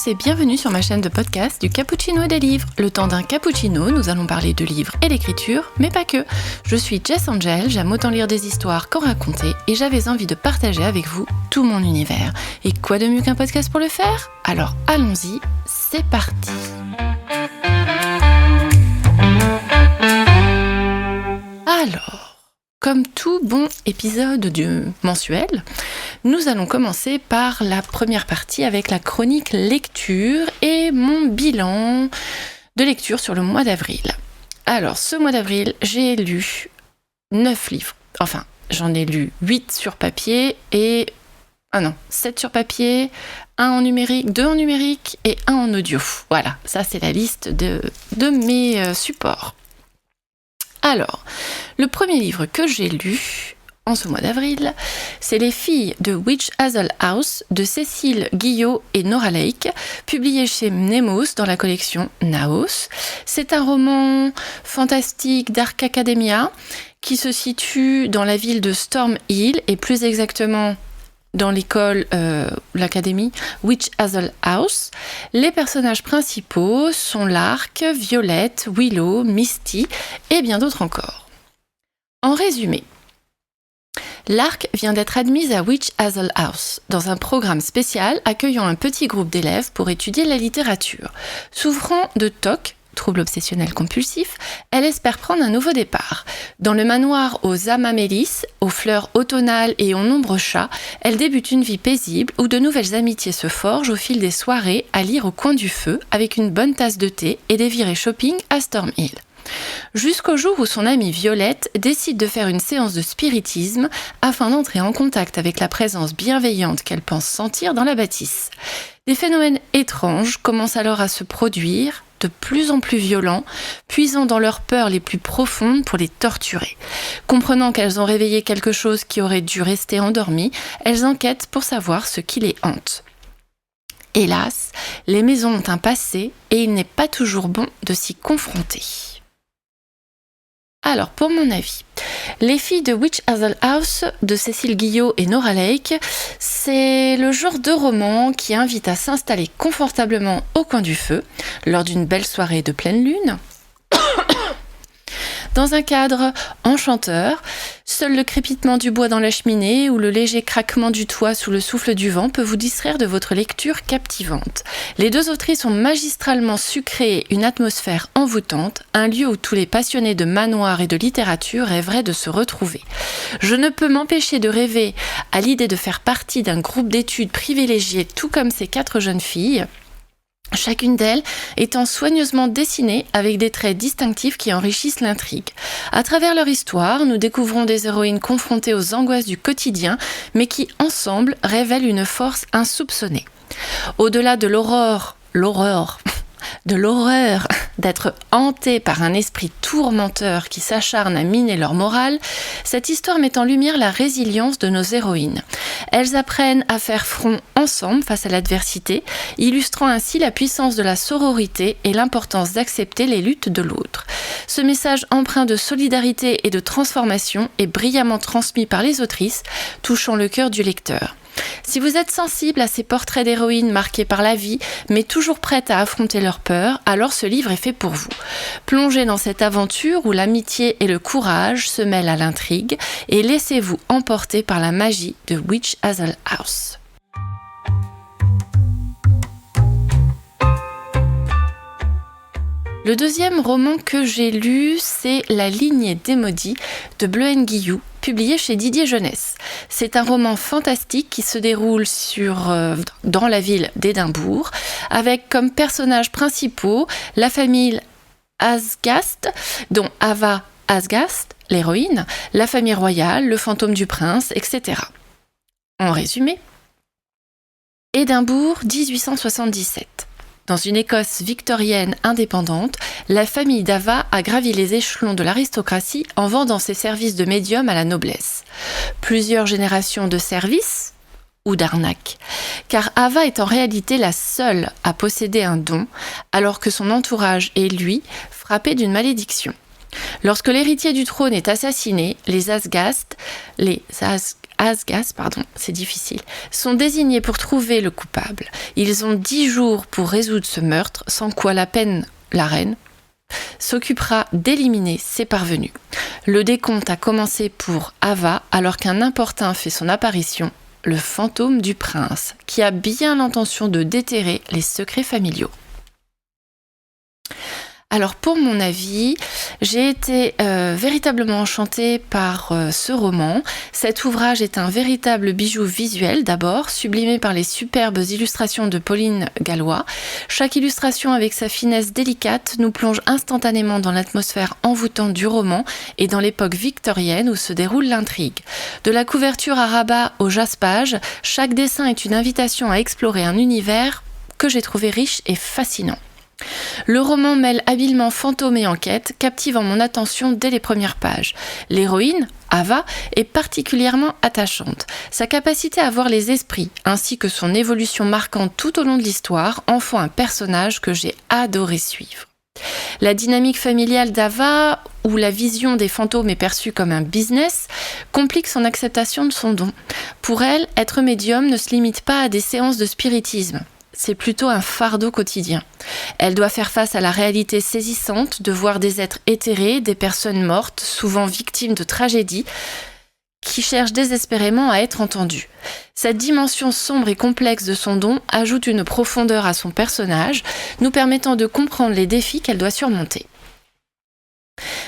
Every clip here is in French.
tous et bienvenue sur ma chaîne de podcast du Cappuccino et des livres. Le temps d'un cappuccino, nous allons parler de livres et d'écriture, mais pas que. Je suis Jess Angel, j'aime autant lire des histoires qu'en raconter et j'avais envie de partager avec vous tout mon univers. Et quoi de mieux qu'un podcast pour le faire ? Alors allons-y, c'est parti. Alors, comme tout bon épisode du mensuel, nous allons commencer par la première partie avec la chronique lecture et mon bilan de lecture sur le mois d'avril. Alors, ce mois d'avril, j'ai lu 9 livres. Enfin, j'en ai lu 8 sur papier et... 7 sur papier, 1 en numérique, 2 en numérique et 1 en audio. Voilà, ça c'est la liste de mes supports. Alors, le premier livre que j'ai lu en ce mois d'avril, c'est Les filles de Witch Hazel House de Cécile Guillot et Nora Lake, publié chez Nemos dans la collection Naos. C'est un roman fantastique Dark Academia qui se situe dans la ville de Storm Hill et plus exactement dans l'école, l'académie Witch Hazel House. Les personnages principaux sont Lark, Violette, Willow, Misty et bien d'autres encore. En résumé, Lark vient d'être admise à Witch Hazel House, dans un programme spécial accueillant un petit groupe d'élèves pour étudier la littérature. Souffrant de TOC, trouble obsessionnel compulsif, elle espère prendre un nouveau départ. Dans le manoir aux amamélis, aux fleurs automnales et aux nombreux chats, elle débute une vie paisible où de nouvelles amitiés se forgent au fil des soirées à lire au coin du feu avec une bonne tasse de thé et des virées shopping à Storm Hill. Jusqu'au jour où son amie Violette décide de faire une séance de spiritisme afin d'entrer en contact avec la présence bienveillante qu'elle pense sentir dans la bâtisse. Des phénomènes étranges commencent alors à se produire, de plus en plus violents, puisant dans leurs peurs les plus profondes pour les torturer. Comprenant qu'elles ont réveillé quelque chose qui aurait dû rester endormi, elles enquêtent pour savoir ce qui les hante. Hélas, les maisons ont un passé et il n'est pas toujours bon de s'y confronter. Alors, pour mon avis, Les filles de Witch Hazel House de Cécile Guillot et Nora Lake, c'est le genre de roman qui invite à s'installer confortablement au coin du feu lors d'une belle soirée de pleine lune. Dans un cadre enchanteur, seul le crépitement du bois dans la cheminée ou le léger craquement du toit sous le souffle du vent peut vous distraire de votre lecture captivante. Les deux autrices ont magistralement su créer une atmosphère envoûtante, un lieu où tous les passionnés de manoirs et de littérature rêveraient de se retrouver. Je ne peux m'empêcher de rêver à l'idée de faire partie d'un groupe d'études privilégié tout comme ces 4 jeunes filles, chacune d'elles étant soigneusement dessinée avec des traits distinctifs qui enrichissent l'intrigue. À travers leur histoire, nous découvrons des héroïnes confrontées aux angoisses du quotidien, mais qui, ensemble, révèlent une force insoupçonnée. Au-delà de l'horreur d'être hantées par un esprit tourmenteur qui s'acharne à miner leur morale, cette histoire met en lumière la résilience de nos héroïnes. Elles apprennent à faire front ensemble face à l'adversité, illustrant ainsi la puissance de la sororité et l'importance d'accepter les luttes de l'autre. Ce message empreint de solidarité et de transformation est brillamment transmis par les autrices, touchant le cœur du lecteur. Si vous êtes sensible à ces portraits d'héroïnes marqués par la vie, mais toujours prêtes à affronter leurs peurs, alors ce livre est fait pour vous. Plongez dans cette aventure où l'amitié et le courage se mêlent à l'intrigue et laissez-vous emporter par la magie de Witch Hazel House. Le deuxième roman que j'ai lu, c'est La lignée des maudits de Bleuen Guillou, publié chez Didier Jeunesse. C'est un roman fantastique qui se déroule dans la ville d'Édimbourg, avec comme personnages principaux la famille Asgast, dont Ava Asgast, l'héroïne, la famille royale, le fantôme du prince, etc. En résumé, Édimbourg, 1877. Dans une Écosse victorienne indépendante, la famille d'Ava a gravi les échelons de l'aristocratie en vendant ses services de médium à la noblesse. Plusieurs générations de services ou d'arnaques, car Ava est en réalité la seule à posséder un don, alors que son entourage est, lui, frappé d'une malédiction. Lorsque l'héritier du trône est assassiné, les c'est difficile, sont désignés pour trouver le coupable. Ils ont 10 jours pour résoudre ce meurtre, sans quoi la reine, s'occupera d'éliminer ses parvenus. Le décompte a commencé pour Ava alors qu'un importun fait son apparition, le fantôme du prince, qui a bien l'intention de déterrer les secrets familiaux. Alors pour mon avis, j'ai été véritablement enchantée par ce roman. Cet ouvrage est un véritable bijou visuel d'abord, sublimé par les superbes illustrations de Pauline Gallois. Chaque illustration avec sa finesse délicate nous plonge instantanément dans l'atmosphère envoûtante du roman et dans l'époque victorienne où se déroule l'intrigue. De la couverture à rabat au jaspage, chaque dessin est une invitation à explorer un univers que j'ai trouvé riche et fascinant. Le roman mêle habilement fantômes et enquête, captivant mon attention dès les premières pages. L'héroïne, Ava, est particulièrement attachante. Sa capacité à voir les esprits, ainsi que son évolution marquante tout au long de l'histoire, en font un personnage que j'ai adoré suivre. La dynamique familiale d'Ava, où la vision des fantômes est perçue comme un business, complique son acceptation de son don. Pour elle, être médium ne se limite pas à des séances de spiritisme. C'est plutôt un fardeau quotidien. Elle doit faire face à la réalité saisissante de voir des êtres éthérés, des personnes mortes, souvent victimes de tragédies, qui cherchent désespérément à être entendues. Cette dimension sombre et complexe de son don ajoute une profondeur à son personnage, nous permettant de comprendre les défis qu'elle doit surmonter.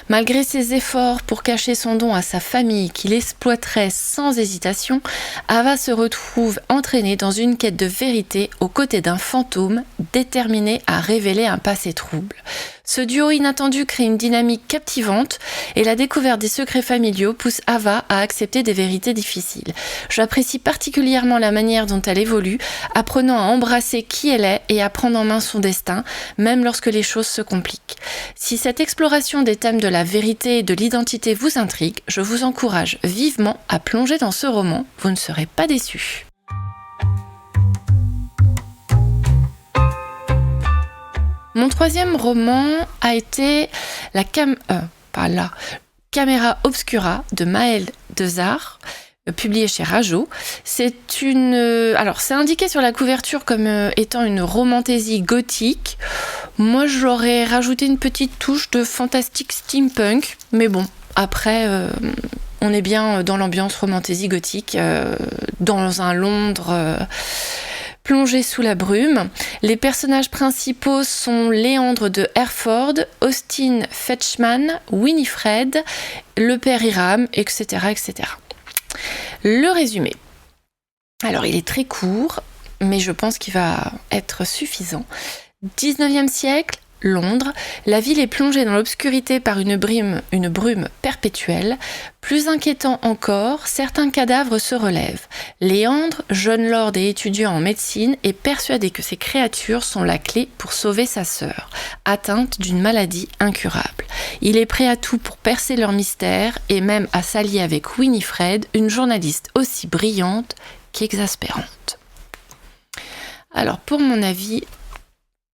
Malgré ses efforts pour cacher son don à sa famille qui l'exploiterait sans hésitation, Ava se retrouve entraînée dans une quête de vérité aux côtés d'un fantôme déterminé à révéler un passé trouble. Ce duo inattendu crée une dynamique captivante et la découverte des secrets familiaux pousse Ava à accepter des vérités difficiles. J'apprécie particulièrement la manière dont elle évolue, apprenant à embrasser qui elle est et à prendre en main son destin, même lorsque les choses se compliquent. Si cette exploration des thèmes de la vérité et de l'identité vous intrigue, je vous encourage vivement à plonger dans ce roman, vous ne serez pas déçus. Mon troisième roman a été la Caméra Obscura de Maëlle Dezard, publié chez Rajo. C'est indiqué sur la couverture comme étant une romantaisie gothique. Moi, j'aurais rajouté une petite touche de fantastique steampunk, mais bon, après, on est bien dans l'ambiance romantaisie gothique, dans un Londres plongé sous la brume. Les personnages principaux sont Léandre de Hereford, Austin Fetchman, Winifred, le père Hiram, etc., etc. Le résumé. Alors, il est très court, mais je pense qu'il va être suffisant. 19e siècle, Londres, la ville est plongée dans l'obscurité par une brume perpétuelle. Plus inquiétant encore, certains cadavres se relèvent. Léandre, jeune lord et étudiant en médecine, est persuadé que ces créatures sont la clé pour sauver sa sœur, atteinte d'une maladie incurable. Il est prêt à tout pour percer leur mystère et même à s'allier avec Winifred, une journaliste aussi brillante qu'exaspérante. Alors pour mon avis,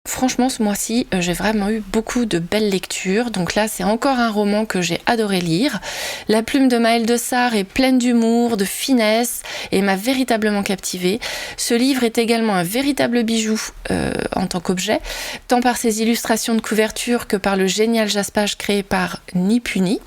franchement, ce mois-ci, j'ai vraiment eu beaucoup de belles lectures. Donc là, c'est encore un roman que j'ai adoré lire. La plume de Maëlle Dezard est pleine d'humour, de finesse et m'a véritablement captivée. Ce livre est également un véritable bijou en tant qu'objet, tant par ses illustrations de couverture que par le génial jaspage créé par Ni Puni.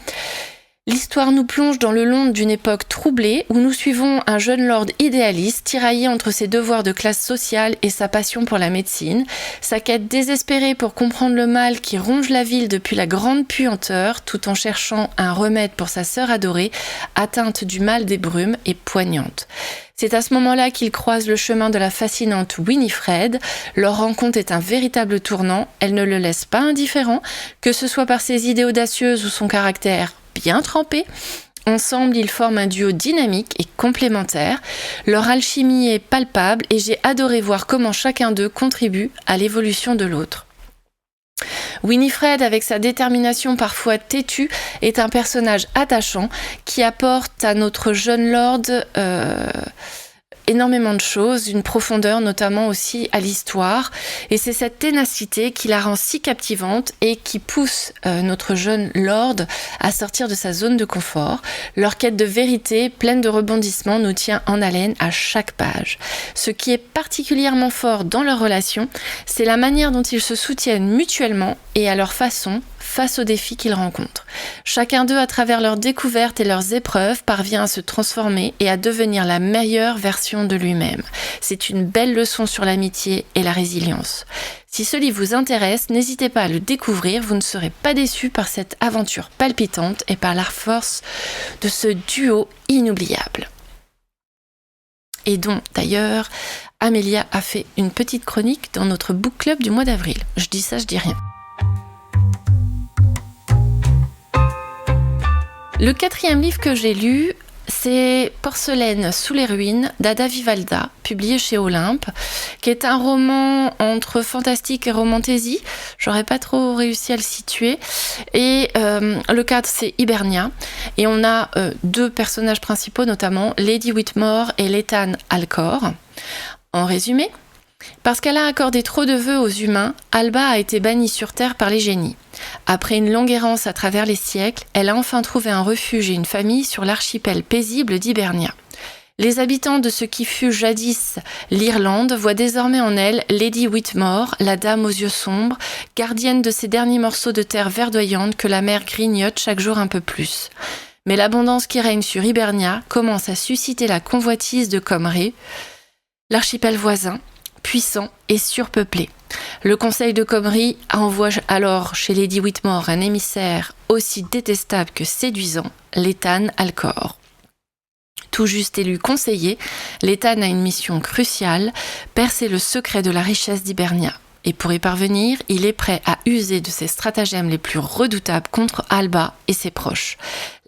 L'histoire nous plonge dans le Londres d'une époque troublée où nous suivons un jeune lord idéaliste tiraillé entre ses devoirs de classe sociale et sa passion pour la médecine, sa quête désespérée pour comprendre le mal qui ronge la ville depuis la grande puanteur tout en cherchant un remède pour sa sœur adorée, atteinte du mal des brumes et poignante. C'est à ce moment-là qu'il croise le chemin de la fascinante Winifred. Leur rencontre est un véritable tournant, elle ne le laisse pas indifférent, que ce soit par ses idées audacieuses ou son caractère bien trempé. Ensemble, ils forment un duo dynamique et complémentaire. Leur alchimie est palpable et j'ai adoré voir comment chacun d'eux contribue à l'évolution de l'autre. Winifred, avec sa détermination parfois têtue, est un personnage attachant qui apporte à notre jeune lord énormément de choses, une profondeur notamment aussi à l'histoire. Et c'est cette ténacité qui la rend si captivante et qui pousse notre jeune Lord à sortir de sa zone de confort. Leur quête de vérité, pleine de rebondissements, nous tient en haleine à chaque page. Ce qui est particulièrement fort dans leur relation, c'est la manière dont ils se soutiennent mutuellement et à leur façon, face aux défis qu'ils rencontrent. Chacun d'eux, à travers leurs découvertes et leurs épreuves, parvient à se transformer et à devenir la meilleure version de lui-même. C'est une belle leçon sur l'amitié et la résilience. Si ce livre vous intéresse, n'hésitez pas à le découvrir, vous ne serez pas déçus par cette aventure palpitante et par la force de ce duo inoubliable. Et dont, d'ailleurs, Amélia a fait une petite chronique dans notre book club du mois d'avril. Je dis ça, je dis rien. Le 4e livre que j'ai lu, c'est Porcelaine sous les ruines d'Ada Vivalda, publié chez Olympe, qui est un roman entre fantastique et romantasy. J'aurais pas trop réussi à le situer. Et le cadre, c'est Hibernia. Et on a 2 personnages principaux, notamment Lady Whitmore et Lethan Alcor. En résumé, parce qu'elle a accordé trop de vœux aux humains, Alba a été bannie sur Terre par les génies. Après une longue errance à travers les siècles, elle a enfin trouvé un refuge et une famille sur l'archipel paisible d'Hibernia. Les habitants de ce qui fut jadis l'Irlande voient désormais en elle Lady Whitmore, la dame aux yeux sombres, gardienne de ces derniers morceaux de terre verdoyante que la mer grignote chaque jour un peu plus. Mais l'abondance qui règne sur Hibernia commence à susciter la convoitise de Comrie, l'archipel voisin, puissant et surpeuplé. Le conseil de Comrie envoie alors chez Lady Whitmore un émissaire aussi détestable que séduisant, Lethan Alcor. Tout juste élu conseiller, Lethan a une mission cruciale, percer le secret de la richesse d'Hibernia. Et pour y parvenir, il est prêt à user de ses stratagèmes les plus redoutables contre Alba et ses proches.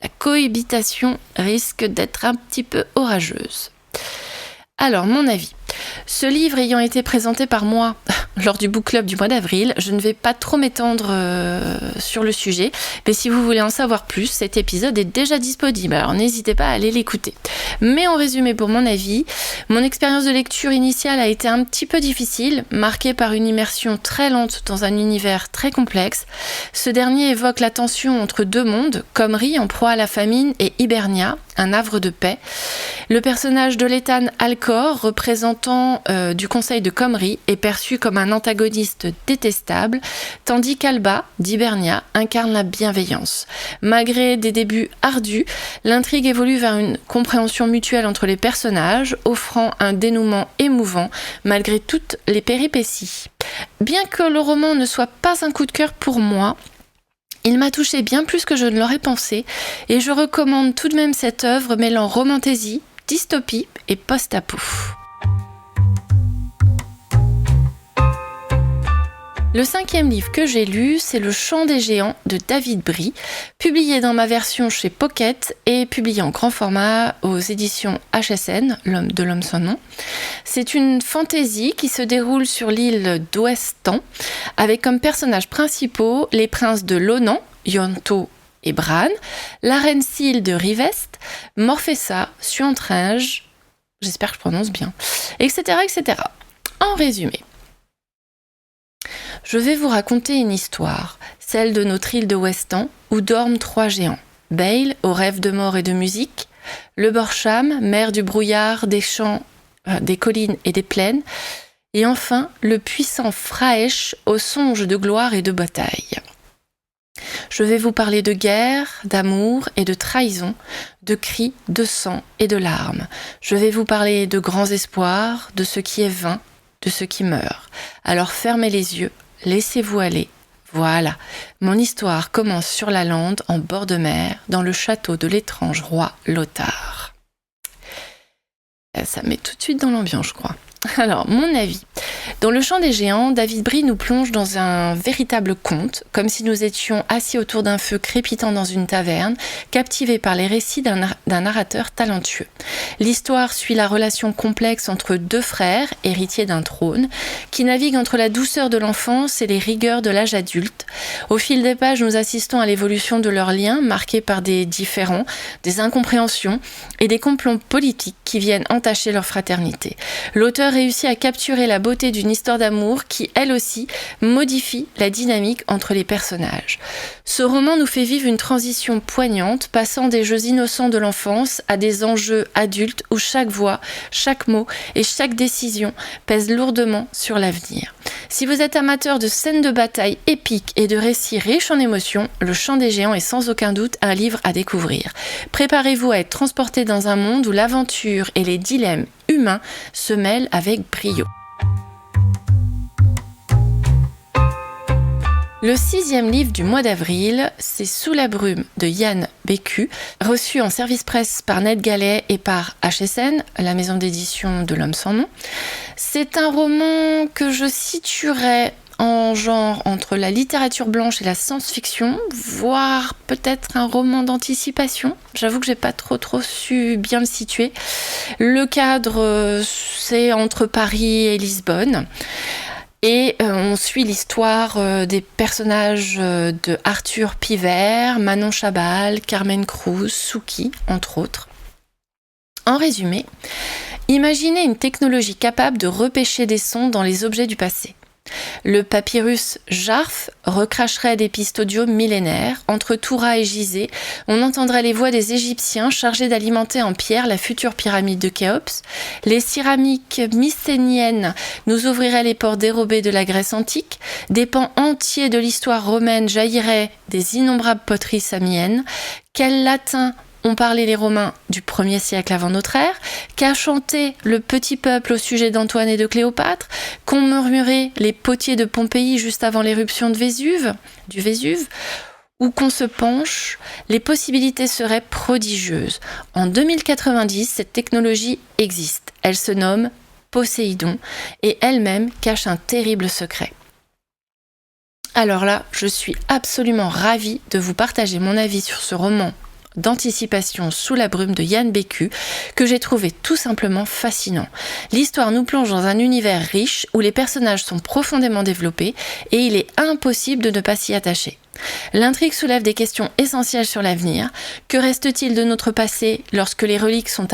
La cohabitation risque d'être un petit peu orageuse. Alors, mon avis. Ce livre ayant été présenté par moi lors du book club du mois d'avril, je ne vais pas trop m'étendre sur le sujet, mais si vous voulez en savoir plus, cet épisode est déjà disponible, alors n'hésitez pas à aller l'écouter. Mais en résumé pour mon avis, mon expérience de lecture initiale a été un petit peu difficile, marquée par une immersion très lente dans un univers très complexe. Ce dernier évoque la tension entre 2 mondes, Comrie en proie à la famine et Hibernia, un havre de paix. Le personnage de Lethan Alcor, représentant du conseil de Comrie, est perçu comme un antagoniste détestable, tandis qu'Alba, d'Hibernia, incarne la bienveillance. Malgré des débuts ardus, l'intrigue évolue vers une compréhension mutuelle entre les personnages, offrant un dénouement émouvant malgré toutes les péripéties. Bien que le roman ne soit pas un coup de cœur pour moi, il m'a touché bien plus que je ne l'aurais pensé, et je recommande tout de même cette œuvre mêlant romantasy, dystopie et post-apo. Le 5e livre que j'ai lu, c'est Le Chant des géants de David Brie, publié dans ma version chez Pocket et publié en grand format aux éditions HSN, L'Homme sans nom. C'est une fantaisie qui se déroule sur l'île d'Ouestan, avec comme personnages principaux les princes de Lonan, Ianto et Bran, la reine Syl de Rivest, Morfessa, Suantringe, j'espère que je prononce bien, etc., etc. En résumé, je vais vous raconter une histoire, celle de notre île de Ouestan, où dorment 3 géants. Bale, aux rêves de mort et de musique, le Borsham, mère du brouillard, des champs, des collines et des plaines, et enfin le puissant Fraesh, aux songes de gloire et de bataille. Je vais vous parler de guerre, d'amour et de trahison, de cris, de sang et de larmes. Je vais vous parler de grands espoirs, de ce qui est vain, de ce qui meurt. Alors fermez les yeux, laissez-vous aller. Voilà, mon histoire commence sur la lande, en bord de mer, dans le château de l'étrange roi Lothar. Ça met tout de suite dans l'ambiance, je crois. Alors, mon avis. Dans Le Chant des géants, David Brie nous plonge dans un véritable conte, comme si nous étions assis autour d'un feu crépitant dans une taverne, captivés par les récits d'un narrateur talentueux. L'histoire suit la relation complexe entre deux frères, héritiers d'un trône, qui naviguent entre la douceur de l'enfance et les rigueurs de l'âge adulte. Au fil des pages, nous assistons à l'évolution de leurs liens, marqués par des différends, des incompréhensions et des complots politiques qui viennent entacher leur fraternité. L'auteur réussit à capturer la beauté d'une histoire d'amour qui, elle aussi, modifie la dynamique entre les personnages. Ce roman nous fait vivre une transition poignante, passant des jeux innocents de l'enfance à des enjeux adultes où chaque voix, chaque mot et chaque décision pèsent lourdement sur l'avenir. Si vous êtes amateur de scènes de bataille épiques et de récits riches en émotions, Le Chant des géants est sans aucun doute un livre à découvrir. Préparez-vous à être transporté dans un monde où l'aventure et les dilemmes humains se mêlent avec brio. Le 6e livre du mois d'avril, c'est Sous la brume de Yann Bécu, reçu en service presse par Ned Gallet et par HSN, la maison d'édition de l'Homme sans nom. C'est un roman que je situerais en genre entre la littérature blanche et la science-fiction, voire peut-être un roman d'anticipation. J'avoue que j'ai pas trop su bien le situer. Le cadre, c'est entre Paris et Lisbonne. Et on suit l'histoire des personnages de Arthur Pivert, Manon Chabal, Carmen Cruz, Souki, entre autres. En résumé, imaginez une technologie capable de repêcher des sons dans les objets du passé. Le papyrus Jarf recracherait des pistes audio millénaires. Entre Toura et Gizeh, on entendrait les voix des Égyptiens chargés d'alimenter en pierre la future pyramide de Khéops. Les céramiques mycéniennes nous ouvriraient les ports dérobés de la Grèce antique. Des pans entiers de l'histoire romaine jailliraient des innombrables poteries samiennes. Quel latin ont parlé les Romains du 1er siècle avant notre ère, qu'a chanté le petit peuple au sujet d'Antoine et de Cléopâtre, qu'ont murmuré les potiers de Pompéi juste avant l'éruption du Vésuve, ou qu'on se penche, les possibilités seraient prodigieuses. En 2090, cette technologie existe. Elle se nomme Poséidon et elle-même cache un terrible secret. Alors là, je suis absolument ravie de vous partager mon avis sur ce roman d'anticipation Sous la brume de Yann Bécu, que j'ai trouvé tout simplement fascinant. L'histoire nous plonge dans un univers riche où les personnages sont profondément développés et il est impossible de ne pas s'y attacher. L'intrigue soulève des questions essentielles sur l'avenir. Que reste-t-il de notre passé lorsque les reliques sont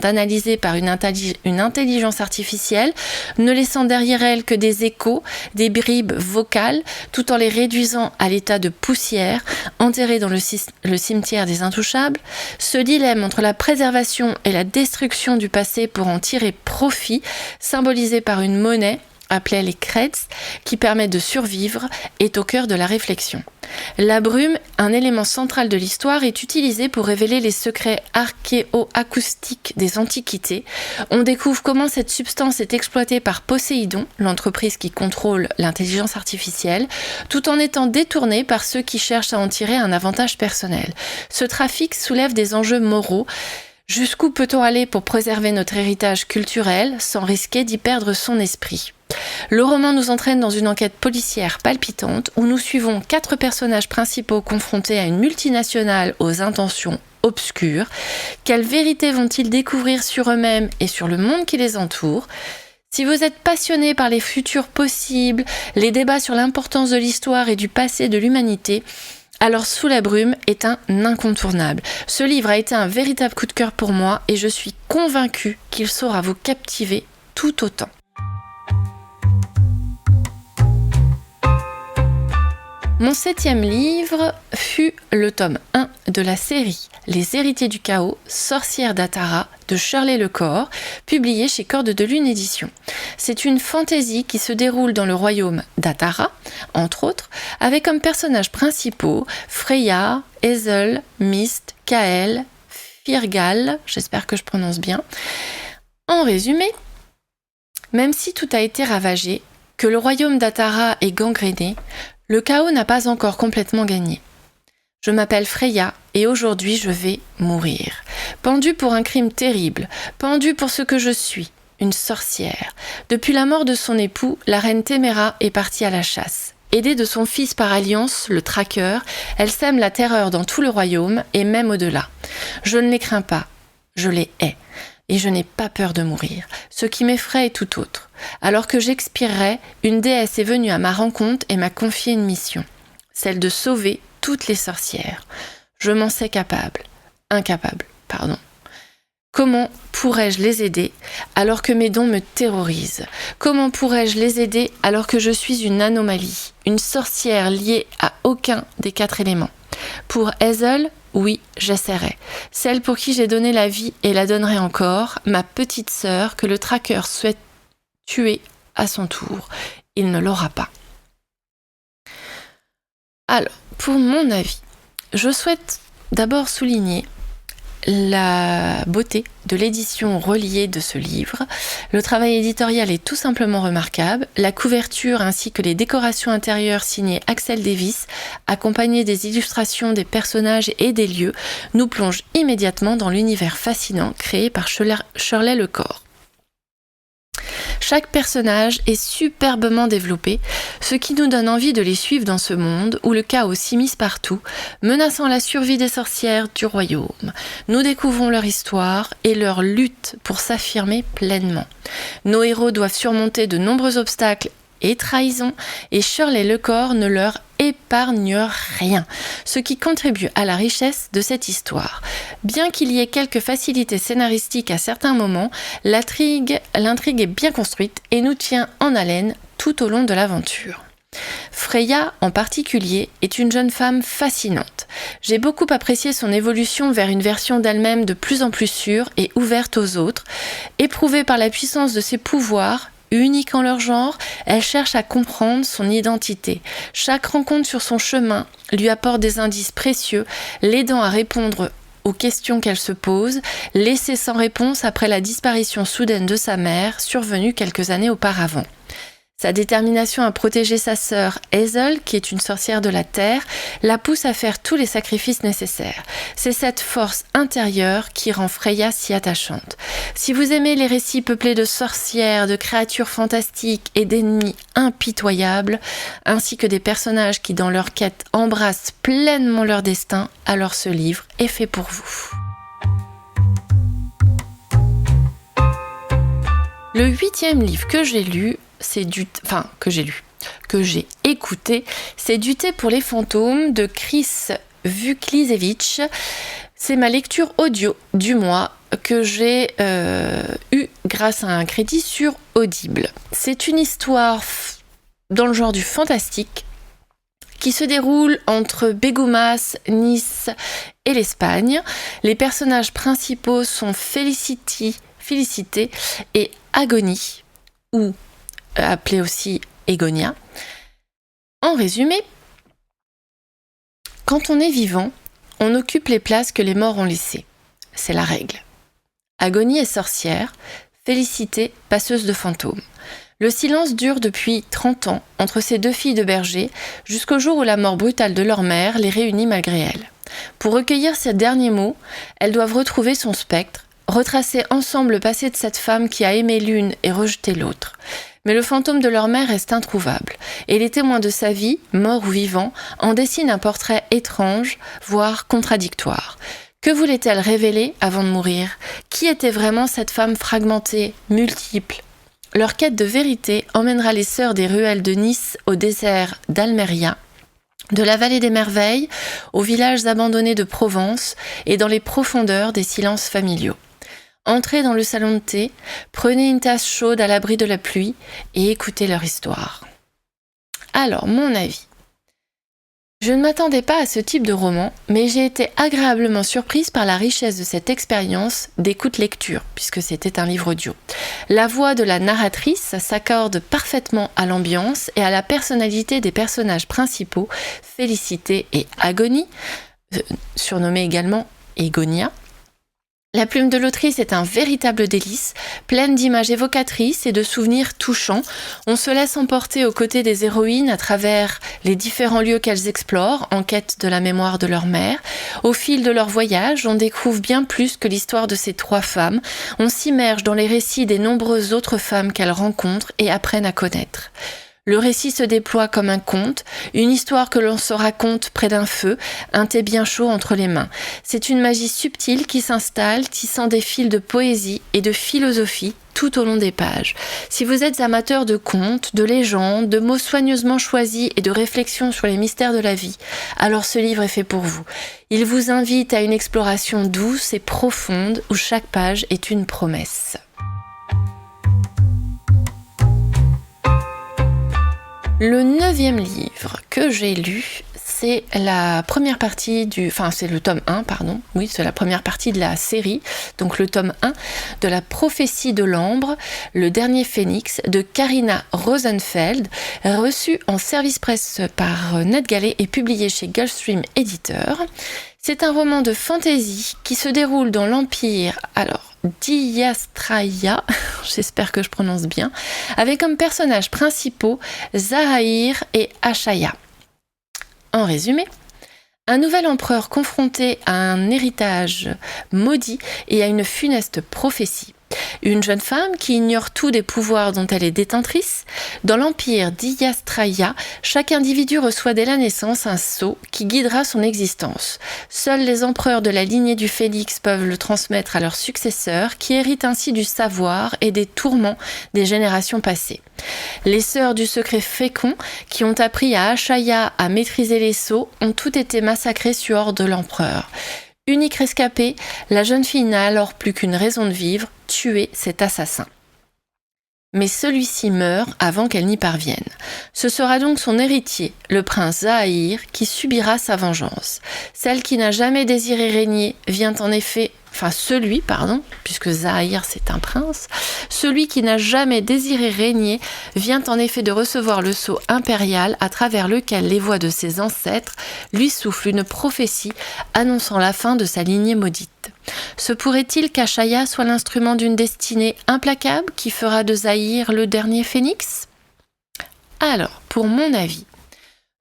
analysées par une intelligence artificielle, ne laissant derrière elles que des échos, des bribes vocales, tout en les réduisant à l'état de poussière, enterrées dans le cimetière des intouchables. Ce dilemme entre la préservation et la destruction du passé pour en tirer profit, symbolisé par une monnaie, appelée les creds, qui permet de survivre, est au cœur de la réflexion. La brume, un élément central de l'histoire, est utilisée pour révéler les secrets archéo-acoustiques des antiquités. On découvre comment cette substance est exploitée par Poséidon, l'entreprise qui contrôle l'intelligence artificielle, tout en étant détournée par ceux qui cherchent à en tirer un avantage personnel. Ce trafic soulève des enjeux moraux. Jusqu'où peut-on aller pour préserver notre héritage culturel sans risquer d'y perdre son esprit ? Le roman nous entraîne dans une enquête policière palpitante où nous suivons 4 personnages principaux confrontés à une multinationale aux intentions obscures. Quelles vérités vont-ils découvrir sur eux-mêmes et sur le monde qui les entoure ? Si vous êtes passionné par les futurs possibles, les débats sur l'importance de l'histoire et du passé de l'humanité, alors Sous la brume est un incontournable. Ce livre a été un véritable coup de cœur pour moi et je suis convaincue qu'il saura vous captiver tout autant. Mon 7e livre fut le tome 1 de la série Les héritiers du chaos, sorcières d'Atara de Shirley Lecor, publié chez Cordes de Lune Éditions. C'est une fantaisie qui se déroule dans le royaume d'Atara, entre autres, avec comme personnages principaux Freya, Hazel, Mist, Kael, Firgal, j'espère que je prononce bien. En résumé, même si tout a été ravagé, que le royaume d'Atara est gangréné, le chaos n'a pas encore complètement gagné. Je m'appelle Freya et aujourd'hui je vais mourir. Pendue pour un crime terrible, pendue pour ce que je suis, une sorcière. Depuis la mort de son époux, la reine Téméra est partie à la chasse. Aidée de son fils par alliance, le traqueur, elle sème la terreur dans tout le royaume et même au-delà. Je ne les crains pas, je les hais. Et je n'ai pas peur de mourir. Ce qui m'effraie est tout autre. Alors que j'expirerai, une déesse est venue à ma rencontre et m'a confié une mission. Celle de sauver toutes les sorcières. Je m'en sais incapable. Comment pourrais-je les aider alors que mes dons me terrorisent ? Comment pourrais-je les aider alors que je suis une anomalie, une sorcière liée à aucun des 4 éléments ? Pour Hazel, oui, j'essaierai. Celle pour qui j'ai donné la vie et la donnerai encore, ma petite sœur que le traqueur souhaite tuer à son tour. Il ne l'aura pas. Alors, pour mon avis, je souhaite d'abord souligner la beauté de l'édition reliée de ce livre. Le travail éditorial est tout simplement remarquable. La couverture ainsi que les décorations intérieures signées Axel Davis, accompagnées des illustrations des personnages et des lieux, nous plongent immédiatement dans l'univers fascinant créé par Shirley LeCor. Chaque personnage est superbement développé, ce qui nous donne envie de les suivre dans ce monde où le chaos s'immisce partout, menaçant la survie des sorcières du royaume. Nous découvrons leur histoire et leur lutte pour s'affirmer pleinement. Nos héros doivent surmonter de nombreux obstacles et trahisons, et Shirley LeCor ne leur épargne rien, ce qui contribue à la richesse de cette histoire. Bien qu'il y ait quelques facilités scénaristiques à certains moments, l'intrigue est bien construite et nous tient en haleine tout au long de l'aventure. Freya, en particulier, est une jeune femme fascinante. J'ai beaucoup apprécié son évolution vers une version d'elle-même de plus en plus sûre et ouverte aux autres. Éprouvée par la puissance de ses pouvoirs, unique en leur genre, elle cherche à comprendre son identité. Chaque rencontre sur son chemin lui apporte des indices précieux, l'aidant à répondre aux questions qu'elle se pose, laissée sans réponse après la disparition soudaine de sa mère, survenue quelques années auparavant. Sa détermination à protéger sa sœur Hazel, qui est une sorcière de la terre, la pousse à faire tous les sacrifices nécessaires. C'est cette force intérieure qui rend Freya si attachante. Si vous aimez les récits peuplés de sorcières, de créatures fantastiques et d'ennemis impitoyables, ainsi que des personnages qui dans leur quête embrassent pleinement leur destin, alors ce livre est fait pour vous. Le 8e livre que j'ai écouté, c'est Du thé pour les fantômes de Chris Vuklisevich. C'est ma lecture audio du mois que j'ai eue grâce à un crédit sur Audible. C'est une histoire dans le genre du fantastique qui se déroule entre Begoumas, Nice et l'Espagne. Les personnages principaux sont Félicité et Agonie, ou appelée aussi Egonia. En résumé, quand on est vivant, on occupe les places que les morts ont laissées. C'est la règle. Agonie est sorcière, Félicité passeuse de fantômes. Le silence dure depuis 30 ans entre ces 2 filles de berger, jusqu'au jour où la mort brutale de leur mère les réunit malgré elles. Pour recueillir ces derniers mots, elles doivent retrouver son spectre, retracer ensemble le passé de cette femme qui a aimé l'une et rejeté l'autre. Mais le fantôme de leur mère reste introuvable, et les témoins de sa vie, morts ou vivants, en dessinent un portrait étrange, voire contradictoire. Que voulait-elle révéler avant de mourir ? Qui était vraiment cette femme fragmentée, multiple ? Leur quête de vérité emmènera les sœurs des ruelles de Nice au désert d'Almeria, de la vallée des merveilles aux villages abandonnés de Provence et dans les profondeurs des silences familiaux. Entrez dans le salon de thé, prenez une tasse chaude à l'abri de la pluie et écoutez leur histoire. Alors, mon avis. Je ne m'attendais pas à ce type de roman, mais j'ai été agréablement surprise par la richesse de cette expérience d'écoute-lecture, puisque c'était un livre audio. La voix de la narratrice s'accorde parfaitement à l'ambiance et à la personnalité des personnages principaux, Félicité et Agonie, surnommée également Egonia. La plume de l'autrice est un véritable délice, pleine d'images évocatrices et de souvenirs touchants. On se laisse emporter aux côtés des héroïnes à travers les différents lieux qu'elles explorent en quête de la mémoire de leur mère. Au fil de leur voyage, on découvre bien plus que l'histoire de ces 3 femmes. On s'immerge dans les récits des nombreuses autres femmes qu'elles rencontrent et apprennent à connaître. Le récit se déploie comme un conte, une histoire que l'on se raconte près d'un feu, un thé bien chaud entre les mains. C'est une magie subtile qui s'installe, tissant des fils de poésie et de philosophie tout au long des pages. Si vous êtes amateur de contes, de légendes, de mots soigneusement choisis et de réflexions sur les mystères de la vie, alors ce livre est fait pour vous. Il vous invite à une exploration douce et profonde où chaque page est une promesse. Le 9e livre que j'ai lu, c'est la première partie c'est le tome 1, pardon. Oui, c'est la première partie de la série. Donc le tome 1 de La prophétie de l'ambre, le dernier phénix de Karina Rosenfeld, reçu en service presse par NetGalley et publié chez Gulfstream Éditeur. C'est un roman de fantasy qui se déroule dans l'empire, d'Yastraya, j'espère que je prononce bien, avec comme personnages principaux Zahir et Ashaya. En résumé, un nouvel empereur confronté à un héritage maudit et à une funeste prophétie. Une jeune femme qui ignore tout des pouvoirs dont elle est détentrice. Dans l'empire d'Yastraya, chaque individu reçoit dès la naissance un sceau qui guidera son existence. Seuls les empereurs de la lignée du Phénix peuvent le transmettre à leurs successeurs, qui héritent ainsi du savoir et des tourments des générations passées. Les sœurs du secret fécond, qui ont appris à Ashaya à maîtriser les sceaux, ont toutes été massacrées sur ordre de l'empereur. Unique rescapée, la jeune fille n'a alors plus qu'une raison de vivre, tuer cet assassin. Mais celui-ci meurt avant qu'elle n'y parvienne. Ce sera donc son héritier, le prince Zahir, qui subira sa vengeance. Celle qui n'a jamais désiré régner vient en effet... puisque Zahir c'est un prince, celui qui n'a jamais désiré régner vient en effet de recevoir le sceau impérial à travers lequel les voix de ses ancêtres lui soufflent une prophétie annonçant la fin de sa lignée maudite. Se pourrait-il qu'Ashaya soit l'instrument d'une destinée implacable qui fera de Zahir le dernier phénix ? Alors, pour mon avis,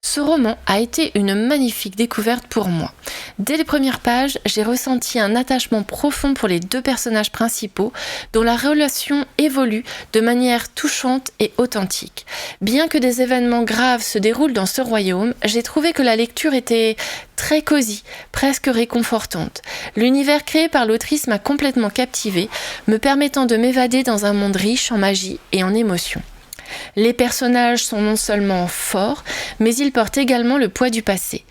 ce roman a été une magnifique découverte pour moi. Dès les premières pages, j'ai ressenti un attachement profond pour les 2 personnages principaux, dont la relation évolue de manière touchante et authentique. Bien que des événements graves se déroulent dans ce royaume, j'ai trouvé que la lecture était très cosy, presque réconfortante. L'univers créé par l'autrice m'a complètement captivée, me permettant de m'évader dans un monde riche en magie et en émotions. Les personnages sont non seulement forts, mais ils portent également le poids du passé,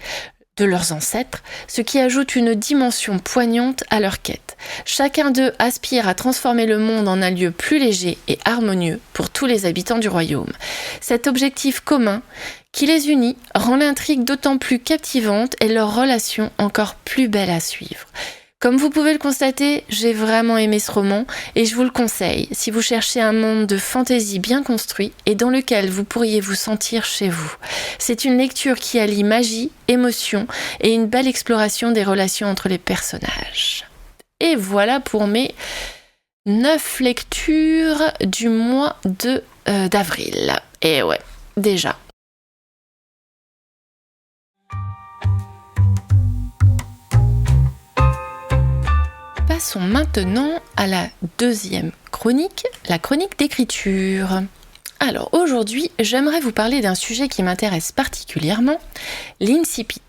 de leurs ancêtres, ce qui ajoute une dimension poignante à leur quête. Chacun d'eux aspire à transformer le monde en un lieu plus léger et harmonieux pour tous les habitants du royaume. Cet objectif commun qui les unit rend l'intrigue d'autant plus captivante et leur relation encore plus belle à suivre. Comme vous pouvez le constater, j'ai vraiment aimé ce roman et je vous le conseille si vous cherchez un monde de fantaisie bien construit et dans lequel vous pourriez vous sentir chez vous. C'est une lecture qui allie magie, émotion et une belle exploration des relations entre les personnages. Et voilà pour mes 9 lectures du mois d'avril. Et ouais, déjà. Passons maintenant à la 2e chronique, la chronique d'écriture. Alors aujourd'hui, j'aimerais vous parler d'un sujet qui m'intéresse particulièrement, l'incipit.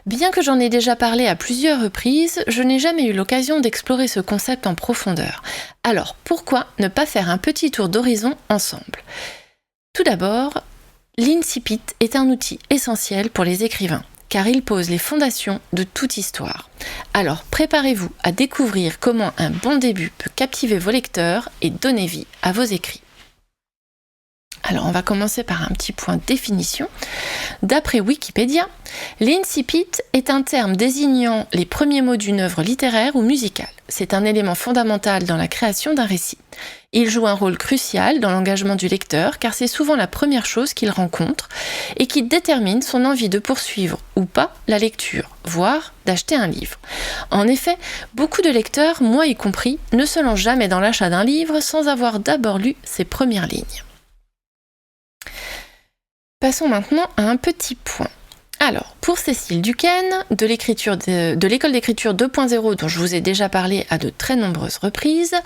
Bien que j'en ai déjà parlé à plusieurs reprises, je n'ai jamais eu l'occasion d'explorer ce concept en profondeur. Alors pourquoi ne pas faire un petit tour d'horizon ensemble ? Tout d'abord, l'incipit est un outil essentiel pour les écrivains, car il pose les fondations de toute histoire. Alors préparez-vous à découvrir comment un bon début peut captiver vos lecteurs et donner vie à vos écrits. Alors on va commencer par un petit point de définition. D'après Wikipédia, l'incipit est un terme désignant les premiers mots d'une œuvre littéraire ou musicale. C'est un élément fondamental dans la création d'un récit. Il joue un rôle crucial dans l'engagement du lecteur car c'est souvent la première chose qu'il rencontre et qui détermine son envie de poursuivre ou pas la lecture, voire d'acheter un livre. En effet, beaucoup de lecteurs, moi y compris, ne se lancent jamais dans l'achat d'un livre sans avoir d'abord lu ses premières lignes. Passons maintenant à un petit point. Alors, pour Cécile Duquesne, de l'école d'écriture 2.0 dont je vous ai déjà parlé à de très nombreuses reprises,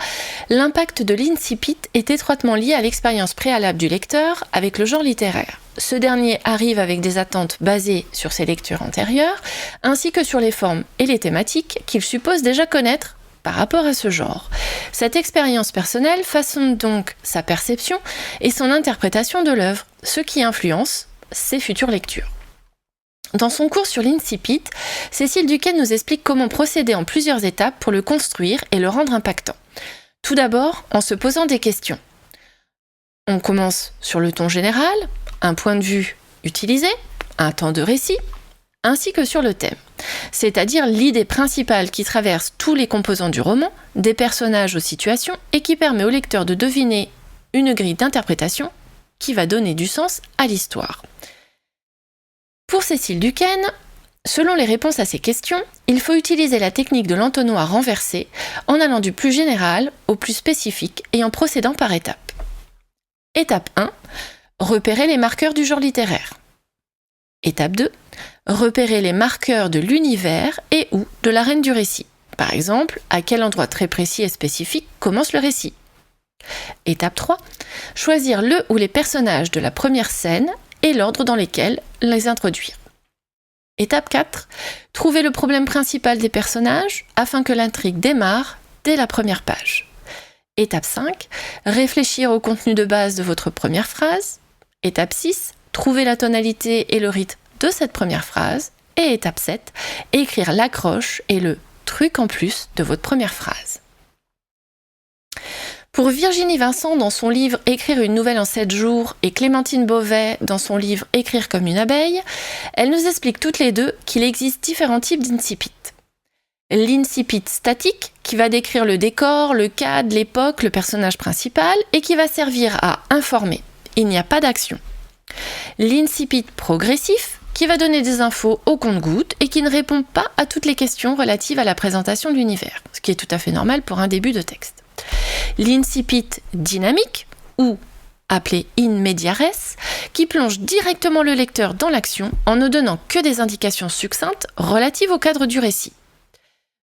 l'impact de l'incipit est étroitement lié à l'expérience préalable du lecteur avec le genre littéraire. Ce dernier arrive avec des attentes basées sur ses lectures antérieures, ainsi que sur les formes et les thématiques qu'il suppose déjà connaître par rapport à ce genre. Cette expérience personnelle façonne donc sa perception et son interprétation de l'œuvre, ce qui influence ses futures lectures. Dans son cours sur l'incipit, Cécile Duquesne nous explique comment procéder en plusieurs étapes pour le construire et le rendre impactant. Tout d'abord, en se posant des questions. On commence sur le ton général, un point de vue utilisé, un temps de récit, ainsi que sur le thème, c'est-à-dire l'idée principale qui traverse tous les composants du roman, des personnages aux situations, et qui permet au lecteur de deviner une grille d'interprétation qui va donner du sens à l'histoire. Pour Cécile Duquesne, selon les réponses à ces questions, il faut utiliser la technique de l'entonnoir renversé en allant du plus général au plus spécifique et en procédant par étapes. Étape 1, repérer les marqueurs du genre littéraire. Étape 2, repérer les marqueurs de l'univers et ou de l'arène du récit. Par exemple, à quel endroit très précis et spécifique commence le récit. Étape 3, choisir le ou les personnages de la première scène et l'ordre dans lesquels les introduire. Étape 4, trouver le problème principal des personnages afin que l'intrigue démarre dès la première page. Étape 5, réfléchir au contenu de base de votre première phrase. Étape 6, trouver la tonalité et le rythme de cette première phrase. Et étape 7, écrire l'accroche et le truc en plus de votre première phrase. Pour Virginie Vincent dans son livre « Écrire une nouvelle en 7 jours » et Clémentine Beauvais dans son livre « Écrire comme une abeille », elles nous expliquent toutes les deux qu'il existe différents types d'incipit. L'incipit statique, qui va décrire le décor, le cadre, l'époque, le personnage principal, et qui va servir à informer. Il n'y a pas d'action. L'incipit progressif, qui va donner des infos au compte-gouttes et qui ne répond pas à toutes les questions relatives à la présentation de l'univers, ce qui est tout à fait normal pour un début de texte. L'incipit dynamique, ou appelé in media res, qui plonge directement le lecteur dans l'action en ne donnant que des indications succinctes relatives au cadre du récit.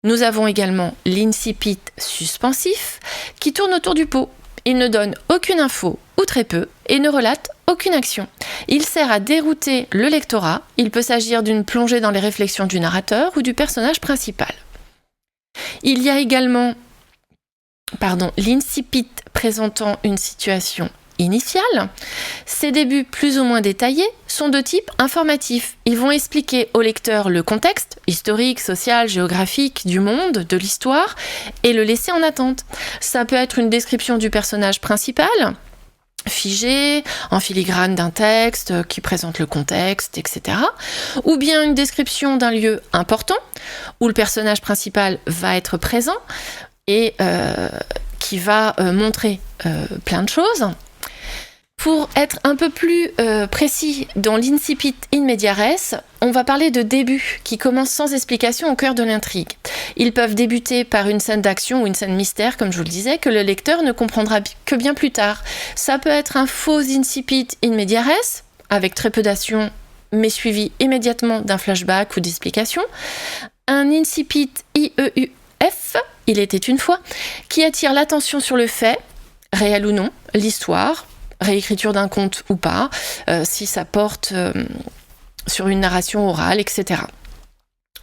Nous avons également l'incipit suspensif, qui tourne autour du pot. Il ne donne aucune info, ou très peu, et ne relate aucune action. Il sert à dérouter le lectorat. Il peut s'agir d'une plongée dans les réflexions du narrateur ou du personnage principal. Il y a également l'incipit présentant une situation initiale. Ces débuts plus ou moins détaillés sont de type informatif. Ils vont expliquer au lecteur le contexte historique, social, géographique du monde, de l'histoire, et le laisser en attente. Ça peut être une description du personnage principal, figé, en filigrane d'un texte qui présente le contexte, etc. Ou bien une description d'un lieu important, où le personnage principal va être présent, et qui va montrer plein de choses. Pour être un peu plus précis dans l'incipit in media res, on va parler de débuts qui commencent sans explication au cœur de l'intrigue. Ils peuvent débuter par une scène d'action ou une scène mystère, comme je vous le disais, que le lecteur ne comprendra que bien plus tard. Ça peut être un faux incipit in media res, avec très peu d'action, mais suivi immédiatement d'un flashback ou d'explication. Un incipit IEUF, il était une fois, qui attire l'attention sur le fait, réel ou non, l'histoire, réécriture d'un conte ou pas, si ça porte sur une narration orale, etc.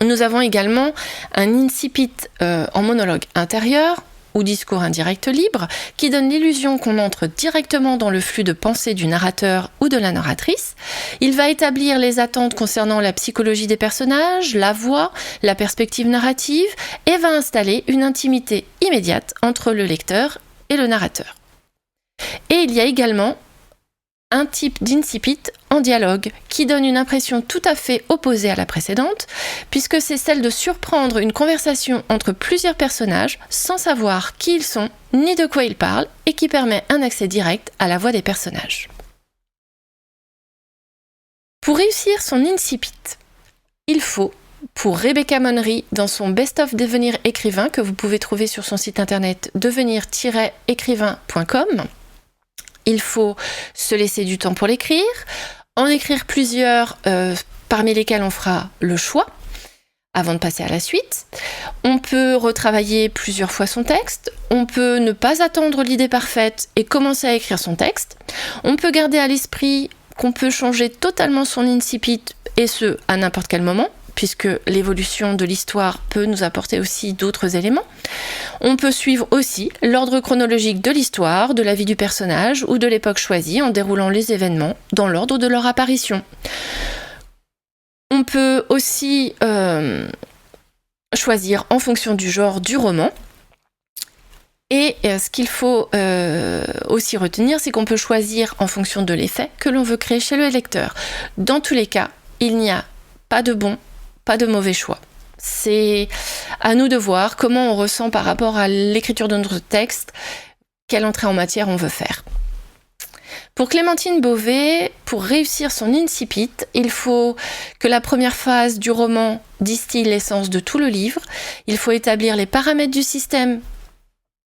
Nous avons également un incipit en monologue intérieur ou discours indirect libre qui donne l'illusion qu'on entre directement dans le flux de pensée du narrateur ou de la narratrice. Il va établir les attentes concernant la psychologie des personnages, la voix, la perspective narrative et va installer une intimité immédiate entre le lecteur et le narrateur. Et il y a également un type d'incipit en dialogue qui donne une impression tout à fait opposée à la précédente, puisque c'est celle de surprendre une conversation entre plusieurs personnages sans savoir qui ils sont ni de quoi ils parlent et qui permet un accès direct à la voix des personnages. Pour réussir son incipit, il faut, pour Rebecca Monry, dans son Best-of Devenir écrivain que vous pouvez trouver sur son site internet devenir-écrivain.com, il faut se laisser du temps pour l'écrire, En écrire plusieurs, parmi lesquels on fera le choix avant de passer à la suite. On peut retravailler plusieurs fois son texte. On peut ne pas attendre l'idée parfaite et commencer à écrire son texte. On peut garder à l'esprit qu'on peut changer totalement son incipit, et ce, à n'importe quel moment, puisque l'évolution de l'histoire peut nous apporter aussi d'autres éléments. On peut suivre aussi l'ordre chronologique de l'histoire, de la vie du personnage ou de l'époque choisie en déroulant les événements dans l'ordre de leur apparition. On peut aussi choisir en fonction du genre du roman. Et ce qu'il faut aussi retenir, c'est qu'on peut choisir en fonction de l'effet que l'on veut créer chez le lecteur. Dans tous les cas, il n'y a pas de bon, pas de mauvais choix. C'est à nous de voir comment on ressent par rapport à l'écriture de notre texte, quelle entrée en matière on veut faire. Pour Clémentine Beauvais, pour réussir son incipit, il faut que la première phase du roman distille l'essence de tout le livre. Il faut établir les paramètres du système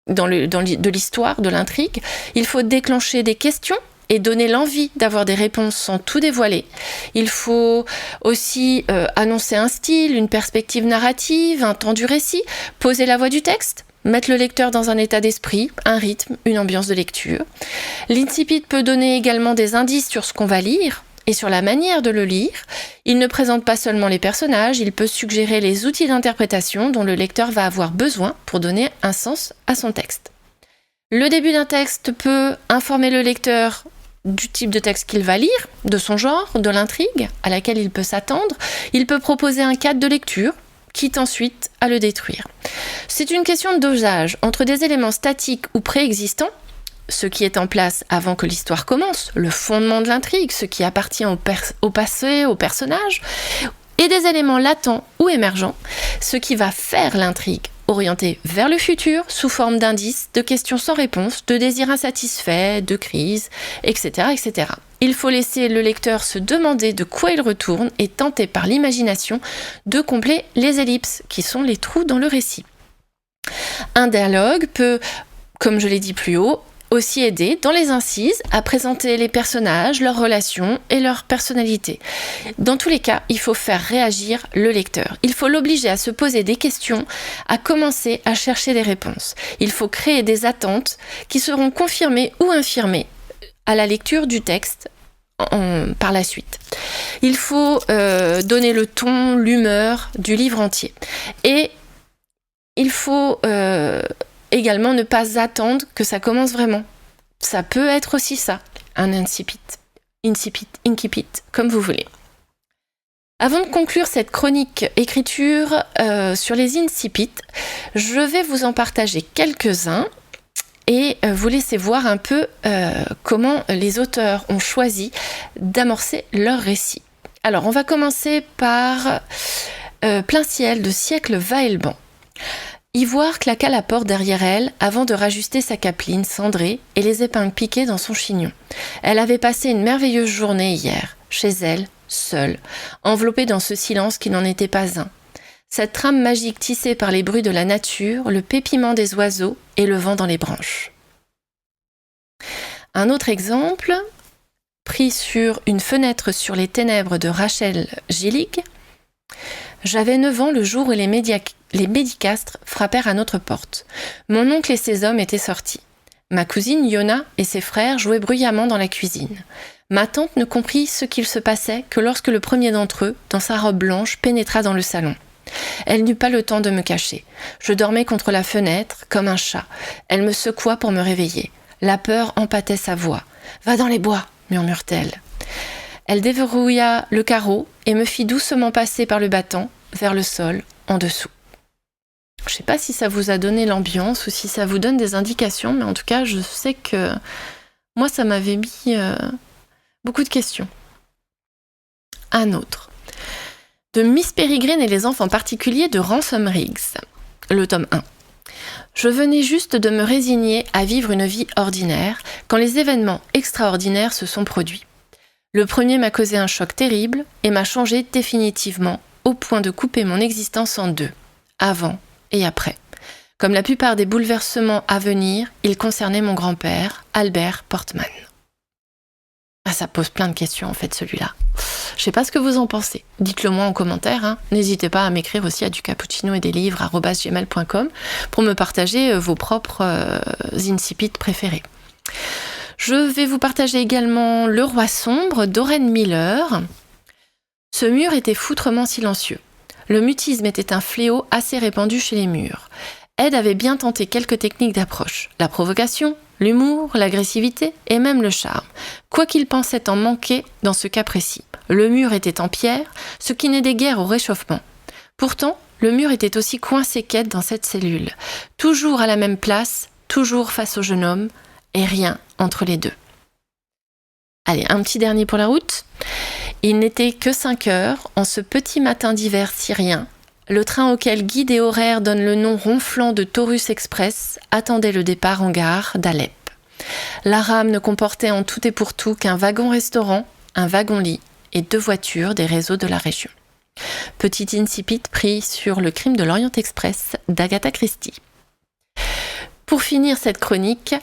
de l'histoire, de l'intrigue. Il faut déclencher des questions et donner l'envie d'avoir des réponses sans tout dévoiler. Il faut aussi annoncer un style, une perspective narrative, un temps du récit, poser la voix du texte, mettre le lecteur dans un état d'esprit, un rythme, une ambiance de lecture. L'incipit peut donner également des indices sur ce qu'on va lire et sur la manière de le lire. Il ne présente pas seulement les personnages, il peut suggérer les outils d'interprétation dont le lecteur va avoir besoin pour donner un sens à son texte. Le début d'un texte peut informer le lecteur du type de texte qu'il va lire, de son genre, de l'intrigue à laquelle il peut s'attendre. Il peut proposer un cadre de lecture, quitte ensuite à le détruire. C'est une question de dosage entre des éléments statiques ou préexistants, ce qui est en place avant que l'histoire commence, le fondement de l'intrigue, ce qui appartient au passé, au personnage, et des éléments latents ou émergents, ce qui va faire l'intrigue, orientée vers le futur sous forme d'indices, de questions sans réponse, de désirs insatisfaits, de crises, etc., etc. Il faut laisser le lecteur se demander de quoi il retourne et tenter par l'imagination de combler les ellipses, qui sont les trous dans le récit. Un dialogue peut, comme je l'ai dit plus haut, aussi aider dans les incises à présenter les personnages, leurs relations et leur personnalité. Dans tous les cas, il faut faire réagir le lecteur. Il faut l'obliger à se poser des questions, à commencer à chercher des réponses. Il faut créer des attentes qui seront confirmées ou infirmées à la lecture du texte par la suite. Il faut donner le ton, l'humeur du livre entier. Et il faut également ne pas attendre que ça commence vraiment. Ça peut être aussi ça, un incipit, comme vous voulez. Avant de conclure cette chronique écriture sur les incipits, je vais vous en partager quelques-uns et vous laisser voir un peu comment les auteurs ont choisi d'amorcer leur récit. Alors, on va commencer par Plein ciel de Siècle Vaillant. Ivoire claqua la porte derrière elle avant de rajuster sa capeline cendrée et les épingles piquées dans son chignon. Elle avait passé une merveilleuse journée hier, chez elle, seule, enveloppée dans ce silence qui n'en était pas un. Cette trame magique tissée par les bruits de la nature, le pépiment des oiseaux et le vent dans les branches. Un autre exemple, pris sur Une fenêtre sur les ténèbres de Rachel Gillig. J'avais 9 ans le jour où les médicastres frappèrent à notre porte. Mon oncle et ses hommes étaient sortis. Ma cousine Yona et ses frères jouaient bruyamment dans la cuisine. Ma tante ne comprit ce qu'il se passait que lorsque le premier d'entre eux, dans sa robe blanche, pénétra dans le salon. Elle n'eut pas le temps de me cacher. Je dormais contre la fenêtre, comme un chat. Elle me secoua pour me réveiller. La peur empâtait sa voix. « Va dans les bois !» murmure-t-elle. Elle déverrouilla le carreau et me fit doucement passer par le battant, vers le sol, en dessous. Je ne sais pas si ça vous a donné l'ambiance ou si ça vous donne des indications, mais en tout cas, je sais que moi, ça m'avait mis beaucoup de questions. Un autre. De Miss Peregrine et les enfants particuliers de Ransom Riggs, le tome 1. Je venais juste de me résigner à vivre une vie ordinaire quand les événements extraordinaires se sont produits. Le premier m'a causé un choc terrible et m'a changé définitivement au point de couper mon existence en deux, avant et après. Comme la plupart des bouleversements à venir, ils concernaient mon grand-père, Albert Portman. Ça pose plein de questions en fait celui-là. Je sais pas ce que vous en pensez. Dites-le moi en commentaire. Hein. N'hésitez pas à m'écrire aussi à ducappuccino-et-des-livres@gmail.com pour me partager vos propres incipits préférés. Je vais vous partager également Le Roi sombre d'Oren Miller. Ce mur était foutrement silencieux. Le mutisme était un fléau assez répandu chez les murs. Ed avait bien tenté quelques techniques d'approche. La provocation, l'humour, l'agressivité et même le charme. Quoi qu'il pensait en manquer dans ce cas précis. Le mur était en pierre, ce qui n'aidait guère au réchauffement. Pourtant, le mur était aussi coincé qu'Ed dans cette cellule. Toujours à la même place, toujours face au jeune homme, et rien entre les deux. Allez, un petit dernier pour la route. Il n'était que 5 heures, en ce petit matin d'hiver syrien. Le train auquel guide et horaire donne le nom ronflant de Taurus Express attendait le départ en gare d'Alep. La rame ne comportait en tout et pour tout qu'un wagon-restaurant, un wagon-lit et 2 voitures des réseaux de la région. Petit incipit pris sur Le crime de l'Orient Express d'Agatha Christie. Pour finir cette chronique,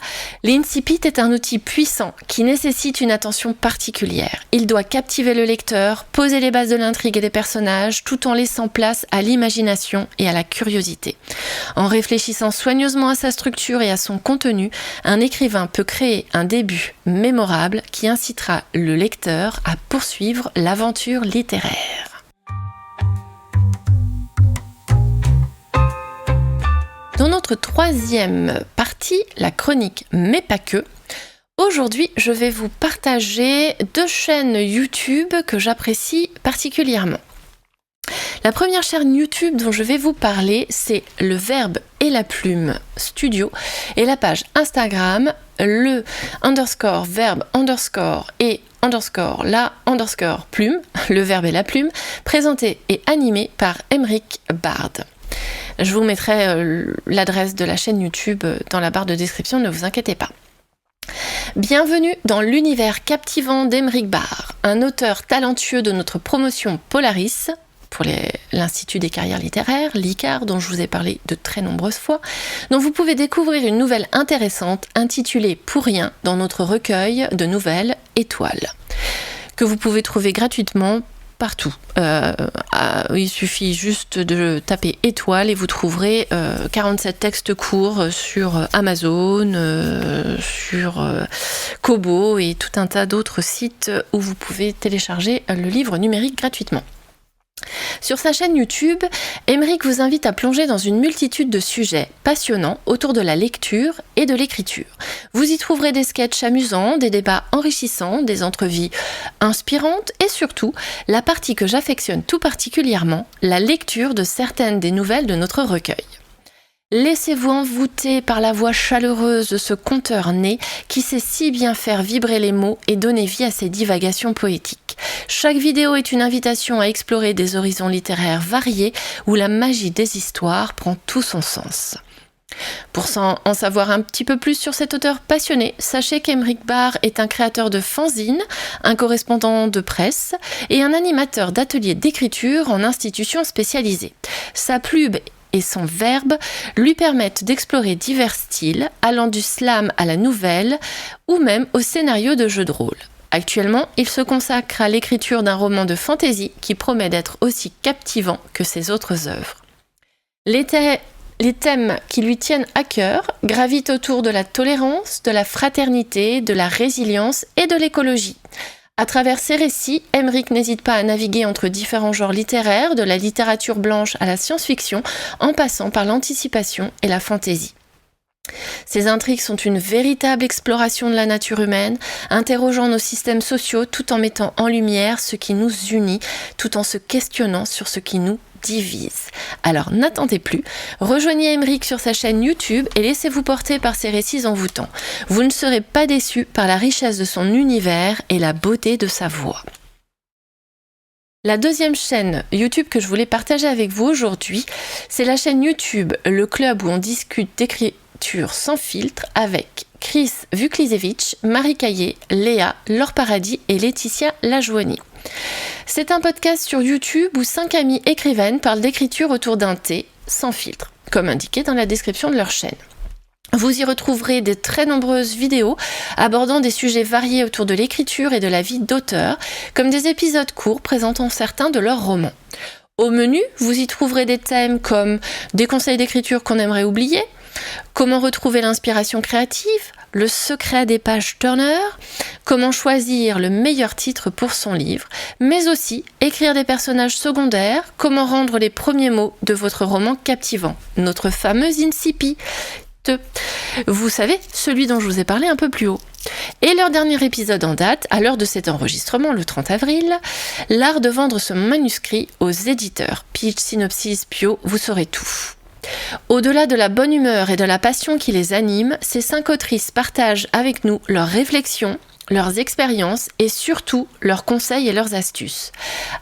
l'incipit est un outil puissant qui nécessite une attention particulière. Il doit captiver le lecteur, poser les bases de l'intrigue et des personnages, tout en laissant place à l'imagination et à la curiosité. En réfléchissant soigneusement à sa structure et à son contenu, un écrivain peut créer un début mémorable qui incitera le lecteur à poursuivre l'aventure littéraire. Dans notre 3e partie, la chronique mais pas que, aujourd'hui je vais vous partager 2 chaînes YouTube que j'apprécie particulièrement. La première chaîne YouTube dont je vais vous parler, c'est Le Verbe et la Plume Studio et la page Instagram, le _verbe et la _plume, Le Verbe et la Plume, présenté et animé par Aymeric Bard. Je vous mettrai l'adresse de la chaîne YouTube dans la barre de description, ne vous inquiétez pas. Bienvenue dans l'univers captivant d'Aymeric Bard, un auteur talentueux de notre promotion Polaris, pour l'Institut des carrières littéraires, l'ICAR, dont je vous ai parlé de très nombreuses fois, dont vous pouvez découvrir une nouvelle intéressante intitulée Pour rien dans notre recueil de nouvelles Étoiles, que vous pouvez trouver gratuitement partout. Il suffit juste de taper étoile et vous trouverez 47 textes courts sur Amazon, sur Kobo et tout un tas d'autres sites où vous pouvez télécharger le livre numérique gratuitement. Sur sa chaîne YouTube, Aymeric vous invite à plonger dans une multitude de sujets passionnants autour de la lecture et de l'écriture. Vous y trouverez des sketchs amusants, des débats enrichissants, des entrevues inspirantes et surtout, la partie que j'affectionne tout particulièrement, la lecture de certaines des nouvelles de notre recueil. Laissez-vous envoûter par la voix chaleureuse de ce conteur né qui sait si bien faire vibrer les mots et donner vie à ses divagations poétiques. Chaque vidéo est une invitation à explorer des horizons littéraires variés où la magie des histoires prend tout son sens. Pour en savoir un petit peu plus sur cet auteur passionné, sachez qu'Aymeric Bard est un créateur de fanzines, un correspondant de presse et un animateur d'ateliers d'écriture en institutions spécialisées. Sa plume et son verbe lui permettent d'explorer divers styles, allant du slam à la nouvelle ou même au scénario de jeux de rôle. Actuellement, il se consacre à l'écriture d'un roman de fantasy qui promet d'être aussi captivant que ses autres œuvres. Les thèmes qui lui tiennent à cœur gravitent autour de la tolérance, de la fraternité, de la résilience et de l'écologie. À travers ses récits, Aymeric n'hésite pas à naviguer entre différents genres littéraires, de la littérature blanche à la science-fiction, en passant par l'anticipation et la fantaisie. Ces intrigues sont une véritable exploration de la nature humaine, interrogeant nos systèmes sociaux tout en mettant en lumière ce qui nous unit, tout en se questionnant sur ce qui nous divise. Alors n'attendez plus, rejoignez Aymeric sur sa chaîne YouTube et laissez-vous porter par ses récits envoûtants. Vous ne serez pas déçus par la richesse de son univers et la beauté de sa voix. La deuxième chaîne YouTube que je voulais partager avec vous aujourd'hui, c'est la chaîne YouTube Le Club où on discute d'écriture sans filtre avec Chris Vuklisevich, Marie Caillé, Léa, Laure Paradis et Laetitia Lajoigny. C'est un podcast sur YouTube où 5 amies écrivaines parlent d'écriture autour d'un thé, sans filtre, comme indiqué dans la description de leur chaîne. Vous y retrouverez de très nombreuses vidéos abordant des sujets variés autour de l'écriture et de la vie d'auteur, comme des épisodes courts présentant certains de leurs romans. Au menu, vous y trouverez des thèmes comme des conseils d'écriture qu'on aimerait oublier, comment retrouver l'inspiration créative, le secret des pages Turner, comment choisir le meilleur titre pour son livre, mais aussi écrire des personnages secondaires, comment rendre les premiers mots de votre roman captivant, notre fameux incipit. Vous savez, celui dont je vous ai parlé un peu plus haut. Et leur dernier épisode en date, à l'heure de cet enregistrement, le 30 avril, l'art de vendre ce manuscrit aux éditeurs. Pitch, synopsis, bio, vous saurez tout. Au-delà de la bonne humeur et de la passion qui les anime, ces 5 autrices partagent avec nous leurs réflexions, leurs expériences et surtout leurs conseils et leurs astuces.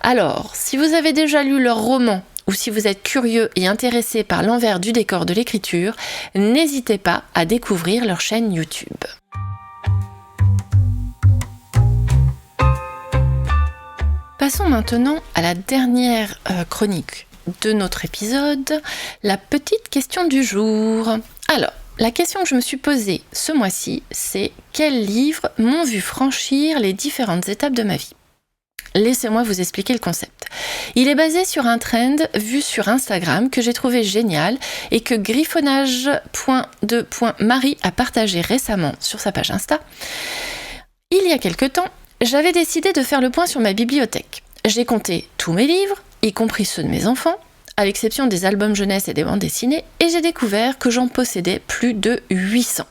Alors, si vous avez déjà lu leur roman ou si vous êtes curieux et intéressé par l'envers du décor de l'écriture, n'hésitez pas à découvrir leur chaîne YouTube. Passons maintenant à la dernière chronique de notre épisode, la petite question du jour. Alors, la question que je me suis posée ce mois-ci, c'est quels livres m'ont vu franchir les différentes étapes de ma vie ? Laissez-moi vous expliquer le concept. Il est basé sur un trend vu sur Instagram que j'ai trouvé génial et que griffonnage.de.marie a partagé récemment sur sa page Insta. Il y a quelque temps, j'avais décidé de faire le point sur ma bibliothèque. J'ai compté tous mes livres, y compris ceux de mes enfants, à l'exception des albums jeunesse et des bandes dessinées, et j'ai découvert que j'en possédais plus de 800.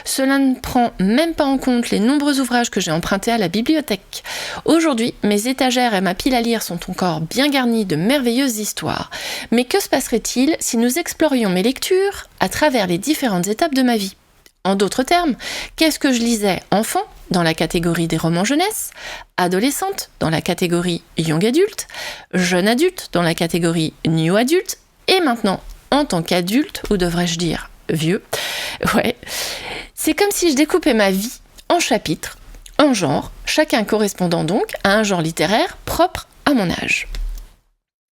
Cela ne prend même pas en compte les nombreux ouvrages que j'ai empruntés à la bibliothèque. Aujourd'hui, mes étagères et ma pile à lire sont encore bien garnies de merveilleuses histoires. Mais que se passerait-il si nous explorions mes lectures à travers les différentes étapes de ma vie ? En d'autres termes, qu'est-ce que je lisais enfant, dans la catégorie des romans jeunesse, adolescente, dans la catégorie young adulte, jeune adulte, dans la catégorie new adulte, et maintenant, en tant qu'adulte, ou devrais-je dire vieux, ouais, c'est comme si je découpais ma vie en chapitres, en genres, chacun correspondant donc à un genre littéraire propre à mon âge.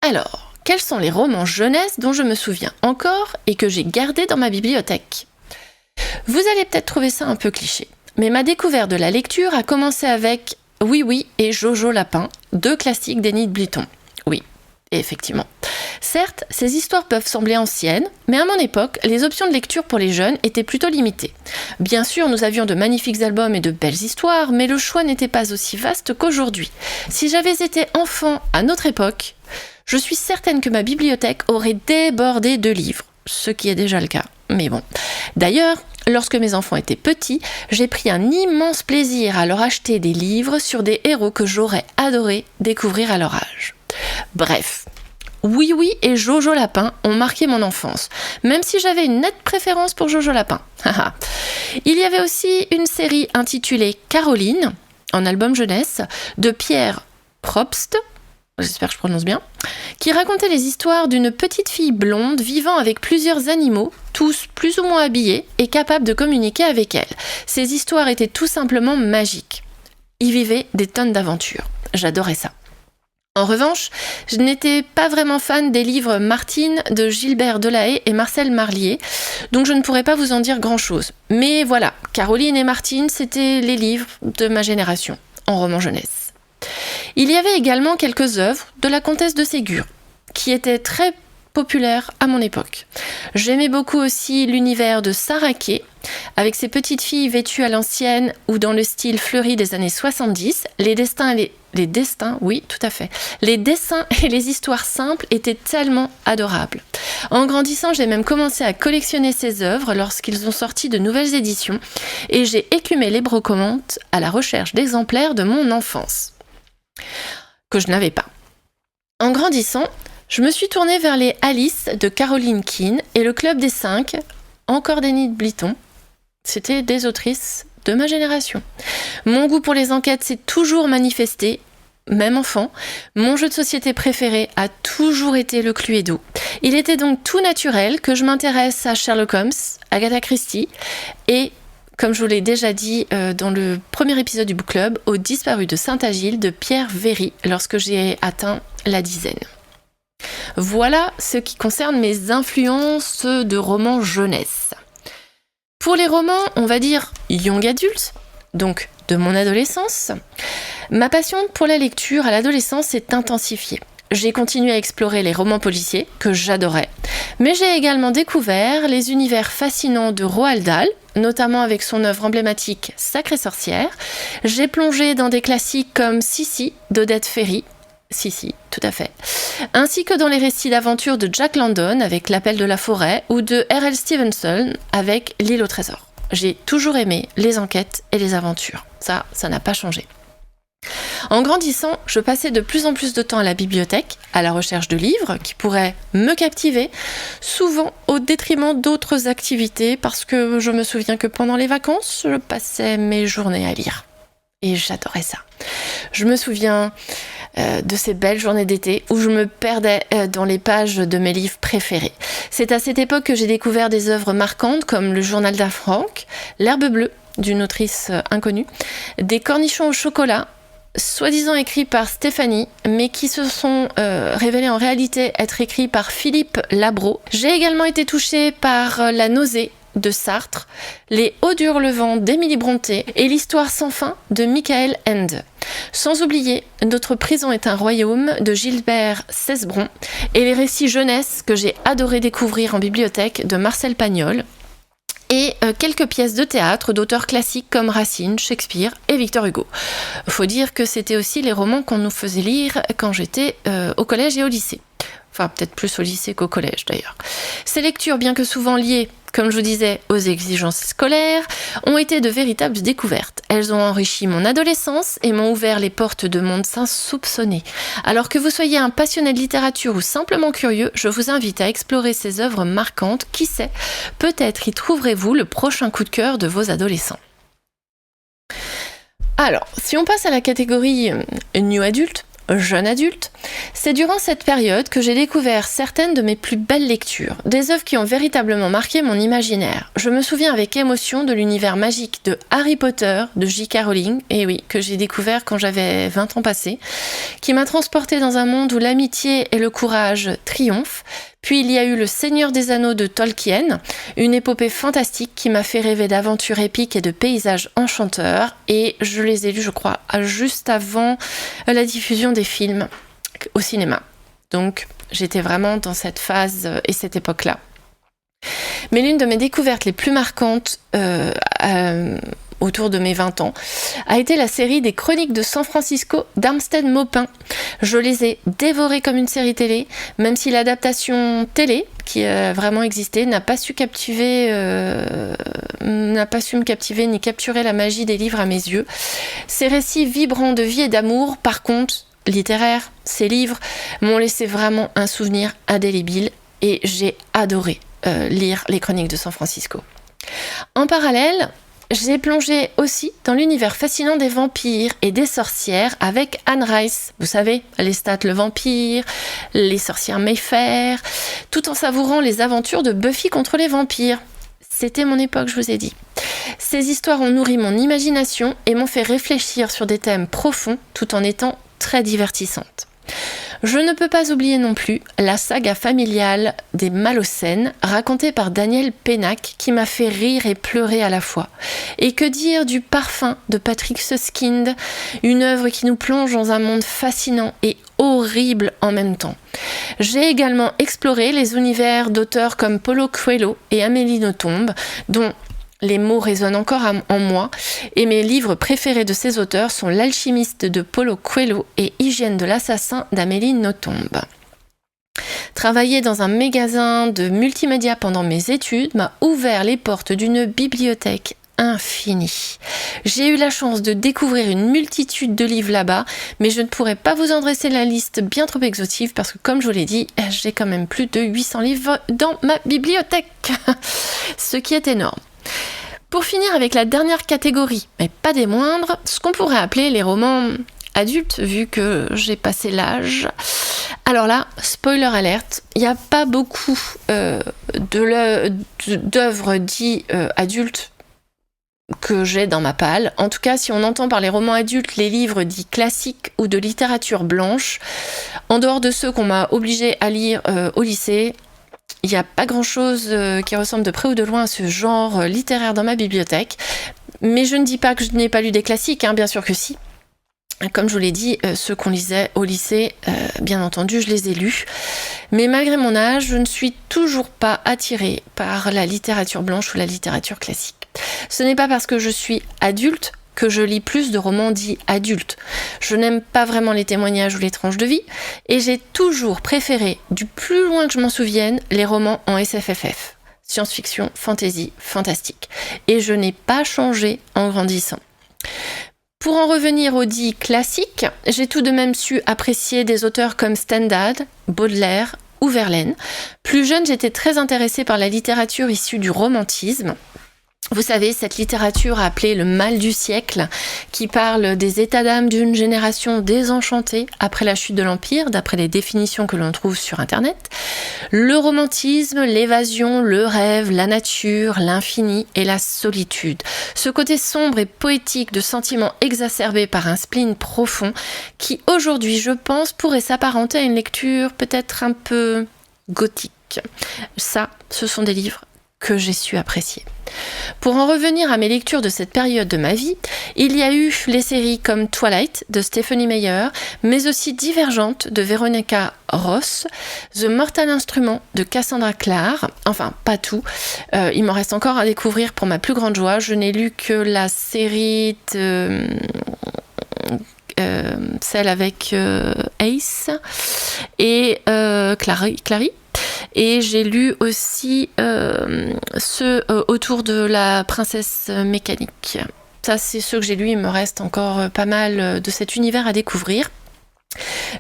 Alors, quels sont les romans jeunesse dont je me souviens encore et que j'ai gardés dans ma bibliothèque ? Vous allez peut-être trouver ça un peu cliché, mais ma découverte de la lecture a commencé avec Oui Oui et Jojo Lapin, 2 classiques d'Enid Blyton. Oui, effectivement. Certes, ces histoires peuvent sembler anciennes, mais à mon époque, les options de lecture pour les jeunes étaient plutôt limitées. Bien sûr, nous avions de magnifiques albums et de belles histoires, mais le choix n'était pas aussi vaste qu'aujourd'hui. Si j'avais été enfant à notre époque, je suis certaine que ma bibliothèque aurait débordé de livres, ce qui est déjà le cas, mais bon. D'ailleurs, lorsque mes enfants étaient petits, j'ai pris un immense plaisir à leur acheter des livres sur des héros que j'aurais adoré découvrir à leur âge. Bref, Oui Oui et Jojo Lapin ont marqué mon enfance, même si j'avais une nette préférence pour Jojo Lapin. Il y avait aussi une série intitulée Caroline, en album jeunesse, de Pierre Probst, j'espère que je prononce bien, qui racontait les histoires d'une petite fille blonde vivant avec plusieurs animaux, tous plus ou moins habillés et capables de communiquer avec elle. Ces histoires étaient tout simplement magiques. Y vivaient des tonnes d'aventures. J'adorais ça. En revanche, je n'étais pas vraiment fan des livres Martine de Gilbert Delahaye et Marcel Marlier, donc je ne pourrais pas vous en dire grand-chose. Mais voilà, Caroline et Martine, c'était les livres de ma génération, en roman jeunesse. Il y avait également quelques œuvres de la comtesse de Ségur, qui étaient très populaires à mon époque. J'aimais beaucoup aussi l'univers de Sarah Kay, avec ses petites filles vêtues à l'ancienne ou dans le style fleuri des années 70, les destins et les destins, oui, tout à fait. Les dessins et les histoires simples étaient tellement adorables. En grandissant, j'ai même commencé à collectionner ces œuvres lorsqu'ils ont sorti de nouvelles éditions et j'ai écumé les brocantes à la recherche d'exemplaires de mon enfance, que je n'avais pas. En grandissant, je me suis tournée vers les Alice de Caroline Keene et le Club des 5, encore d'Enid Blyton. C'était des autrices de ma génération. Mon goût pour les enquêtes s'est toujours manifesté, même enfant. Mon jeu de société préféré a toujours été le Cluedo. Il était donc tout naturel que je m'intéresse à Sherlock Holmes, Agatha Christie et, comme je vous l'ai déjà dit dans le premier épisode du Book Club, aux Disparus de Saint-Agile de Pierre Véry lorsque j'ai atteint la 10aine. Voilà ce qui concerne mes influences de romans jeunesse. Pour les romans, on va dire young adult, donc de mon adolescence, ma passion pour la lecture à l'adolescence s'est intensifiée. J'ai continué à explorer les romans policiers, que j'adorais, mais j'ai également découvert les univers fascinants de Roald Dahl, notamment avec son œuvre emblématique Sacrée sorcière. J'ai plongé dans des classiques comme Sissi d'Odette Ferry, Sissi, tout à fait, ainsi que dans les récits d'aventure de Jack London avec L'Appel de la forêt ou de R.L. Stevenson avec L'île au trésor. J'ai toujours aimé les enquêtes et les aventures. Ça n'a pas changé. En grandissant, je passais de plus en plus de temps à la bibliothèque, à la recherche de livres qui pourraient me captiver, souvent au détriment d'autres activités, parce que je me souviens que pendant les vacances, je passais mes journées à lire. Et j'adorais ça. Je me souviens de ces belles journées d'été où je me perdais dans les pages de mes livres préférés. C'est à cette époque que j'ai découvert des œuvres marquantes comme Le Journal d'Anne Frank, L'herbe bleue d'une autrice inconnue, Des cornichons au chocolat, soi-disant écrits par Stéphanie, mais qui se sont révélés en réalité être écrits par Philippe Labro. J'ai également été touchée par La nausée de Sartre, Les Hauts d'Hurlevent d'Émilie Brontë et L'histoire sans fin de Michael Ende. Sans oublier Notre prison est un royaume de Gilbert Cesbron et les récits jeunesse que j'ai adoré découvrir en bibliothèque de Marcel Pagnol, et quelques pièces de théâtre d'auteurs classiques comme Racine, Shakespeare et Victor Hugo. Faut dire que c'était aussi les romans qu'on nous faisait lire quand j'étais au collège et au lycée. Enfin, peut-être plus au lycée qu'au collège d'ailleurs. Ces lectures, bien que souvent liées, comme je vous disais, aux exigences scolaires, ont été de véritables découvertes. Elles ont enrichi mon adolescence et m'ont ouvert les portes de mondes insoupçonnés. Alors que vous soyez un passionné de littérature ou simplement curieux, je vous invite à explorer ces œuvres marquantes. Qui sait, peut-être y trouverez-vous le prochain coup de cœur de vos adolescents. Alors, si on passe à la catégorie New Adult, jeune adulte, c'est durant cette période que j'ai découvert certaines de mes plus belles lectures, des œuvres qui ont véritablement marqué mon imaginaire. Je me souviens avec émotion de l'univers magique de Harry Potter de J.K. Rowling, et oui, que j'ai découvert quand j'avais 20 ans passés, qui m'a transportée dans un monde où l'amitié et le courage triomphent. Puis il y a eu Le Seigneur des Anneaux de Tolkien, une épopée fantastique qui m'a fait rêver d'aventures épiques et de paysages enchanteurs, et je les ai lus, je crois, juste avant la diffusion des films au cinéma. Donc j'étais vraiment dans cette phase et cette époque-là. Mais l'une de mes découvertes les plus marquantes autour de mes 20 ans, a été la série des Chroniques de San Francisco d'Armstead Maupin. Je les ai dévorées comme une série télé, même si l'adaptation télé, qui a vraiment existé, n'a pas su me captiver ni capturer la magie des livres à mes yeux. Ces récits vibrants de vie et d'amour, par contre, littéraires, ces livres, m'ont laissé vraiment un souvenir indélébile et j'ai adoré lire les Chroniques de San Francisco. En parallèle, j'ai plongé aussi dans l'univers fascinant des vampires et des sorcières avec Anne Rice. Vous savez, Lestat le vampire, les sorcières Mayfair, tout en savourant les aventures de Buffy contre les vampires. C'était mon époque, je vous ai dit. Ces histoires ont nourri mon imagination et m'ont fait réfléchir sur des thèmes profonds tout en étant très divertissantes. Je ne peux pas oublier non plus la saga familiale des Malocènes, racontée par Daniel Pénac, qui m'a fait rire et pleurer à la fois. Et que dire du Parfum de Patrick Suskind, une œuvre qui nous plonge dans un monde fascinant et horrible en même temps. J'ai également exploré les univers d'auteurs comme Paulo Coelho et Amélie Nothomb, dont les mots résonnent encore en moi, et mes livres préférés de ces auteurs sont L'Alchimiste de Paulo Coelho et Hygiène de l'assassin d'Amélie Nothomb. Travailler dans un magasin de multimédia pendant mes études m'a ouvert les portes d'une bibliothèque infinie. J'ai eu la chance de découvrir une multitude de livres là-bas, mais je ne pourrais pas vous en dresser la liste bien trop exhaustive parce que, comme je vous l'ai dit, j'ai quand même plus de 800 livres dans ma bibliothèque, ce qui est énorme. Pour finir avec la dernière catégorie, mais pas des moindres, ce qu'on pourrait appeler les romans adultes, vu que j'ai passé l'âge. Alors là, spoiler alerte, il n'y a pas beaucoup d'œuvres dites adultes que j'ai dans ma palle. En tout cas, si on entend par les romans adultes les livres dits classiques ou de littérature blanche, en dehors de ceux qu'on m'a obligé à lire au lycée, Il n'y a pas grand-chose qui ressemble de près ou de loin à ce genre littéraire dans ma bibliothèque. Mais je ne dis pas que je n'ai pas lu des classiques, bien sûr que si. Comme je vous l'ai dit, ceux qu'on lisait au lycée, bien entendu, je les ai lus. Mais malgré mon âge, je ne suis toujours pas attirée par la littérature blanche ou la littérature classique. Ce n'est pas parce que je suis adulte que je lis plus de romans dits adultes. Je n'aime pas vraiment les témoignages ou les tranches de vie, et j'ai toujours préféré, du plus loin que je m'en souvienne, les romans en SFFF. Science-fiction, fantasy, fantastique. Et je n'ai pas changé en grandissant. Pour en revenir aux dits classiques, j'ai tout de même su apprécier des auteurs comme Stendhal, Baudelaire ou Verlaine. Plus jeune, j'étais très intéressée par la littérature issue du romantisme. Vous savez, cette littérature appelée le mal du siècle, qui parle des états d'âme d'une génération désenchantée après la chute de l'Empire, d'après les définitions que l'on trouve sur Internet. Le romantisme, l'évasion, le rêve, la nature, l'infini et la solitude. Ce côté sombre et poétique de sentiments exacerbés par un spleen profond qui, aujourd'hui, je pense, pourrait s'apparenter à une lecture peut-être un peu gothique. Ça, ce sont des livres que j'ai su apprécier. Pour en revenir à mes lectures de cette période de ma vie, il y a eu les séries comme Twilight de Stephenie Meyer, mais aussi Divergente de Veronica Ross, The Mortal Instrument de Cassandra Clare, enfin pas tout, il m'en reste encore à découvrir pour ma plus grande joie, je n'ai lu que la série de... celle avec Ace et Clary. Et j'ai lu aussi ceux autour de la princesse mécanique. Ça, c'est ceux que j'ai lus. Il me reste encore pas mal de cet univers à découvrir.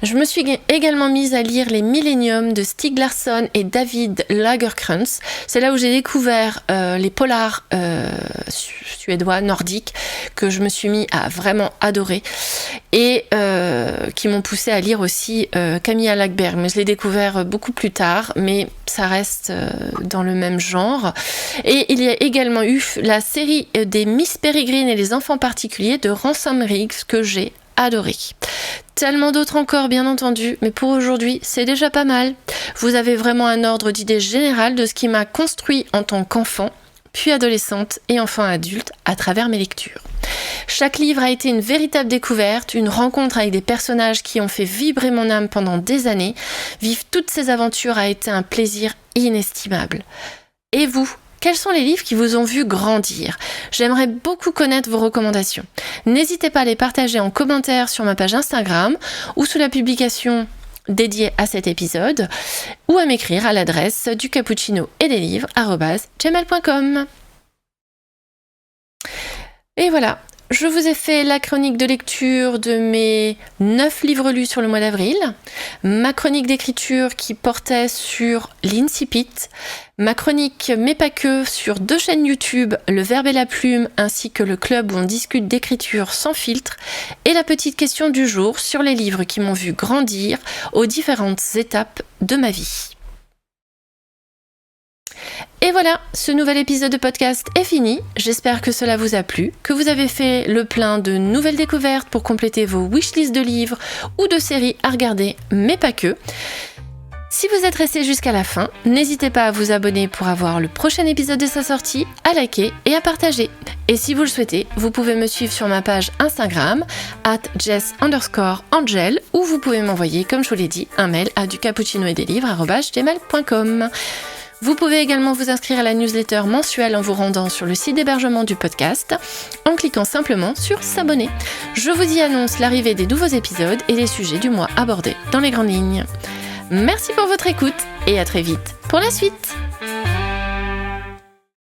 Je me suis également mise à lire les Millennium de Stieg Larsson et David Lagercrantz. C'est là où j'ai découvert les polars suédois, nordiques, que je me suis mis à vraiment adorer et qui m'ont poussé à lire aussi Camilla Läckberg. Mais je l'ai découvert beaucoup plus tard, mais ça reste dans le même genre. Et il y a également eu la série des Miss Peregrine et les enfants particuliers de Ransom Riggs que j'ai adoré. Tellement d'autres encore, bien entendu, mais pour aujourd'hui, c'est déjà pas mal. Vous avez vraiment un ordre d'idée général de ce qui m'a construit en tant qu'enfant, puis adolescente et enfin adulte à travers mes lectures. Chaque livre a été une véritable découverte, une rencontre avec des personnages qui ont fait vibrer mon âme pendant des années. Vivre toutes ces aventures a été un plaisir inestimable. Et vous ? Quels sont les livres qui vous ont vu grandir ? J'aimerais beaucoup connaître vos recommandations. N'hésitez pas à les partager en commentaire sur ma page Instagram ou sous la publication dédiée à cet épisode ou à m'écrire à l'adresse ducappuccino-et-des-livres@gmail.com. Et voilà, je vous ai fait la chronique de lecture de mes 9 livres lus sur le mois d'avril, ma chronique d'écriture qui portait sur l'incipit, ma chronique mais pas que sur 2 chaînes YouTube, Le Verbe et la Plume ainsi que le club où on discute d'écriture sans filtre et la petite question du jour sur les livres qui m'ont vu grandir aux différentes étapes de ma vie. Et voilà, ce nouvel épisode de podcast est fini. J'espère que cela vous a plu, que vous avez fait le plein de nouvelles découvertes pour compléter vos wishlists de livres ou de séries à regarder, mais pas que. Si vous êtes resté jusqu'à la fin, n'hésitez pas à vous abonner pour avoir le prochain épisode de sa sortie, à liker et à partager. Et si vous le souhaitez, vous pouvez me suivre sur ma page Instagram @jess_angel ou vous pouvez m'envoyer, comme je vous l'ai dit, un mail à ducappuccino-et-des-livres@gmail.com. Vous pouvez également vous inscrire à la newsletter mensuelle en vous rendant sur le site d'hébergement du podcast, en cliquant simplement sur s'abonner. Je vous y annonce l'arrivée des nouveaux épisodes et des sujets du mois abordés dans les grandes lignes. Merci pour votre écoute et à très vite pour la suite.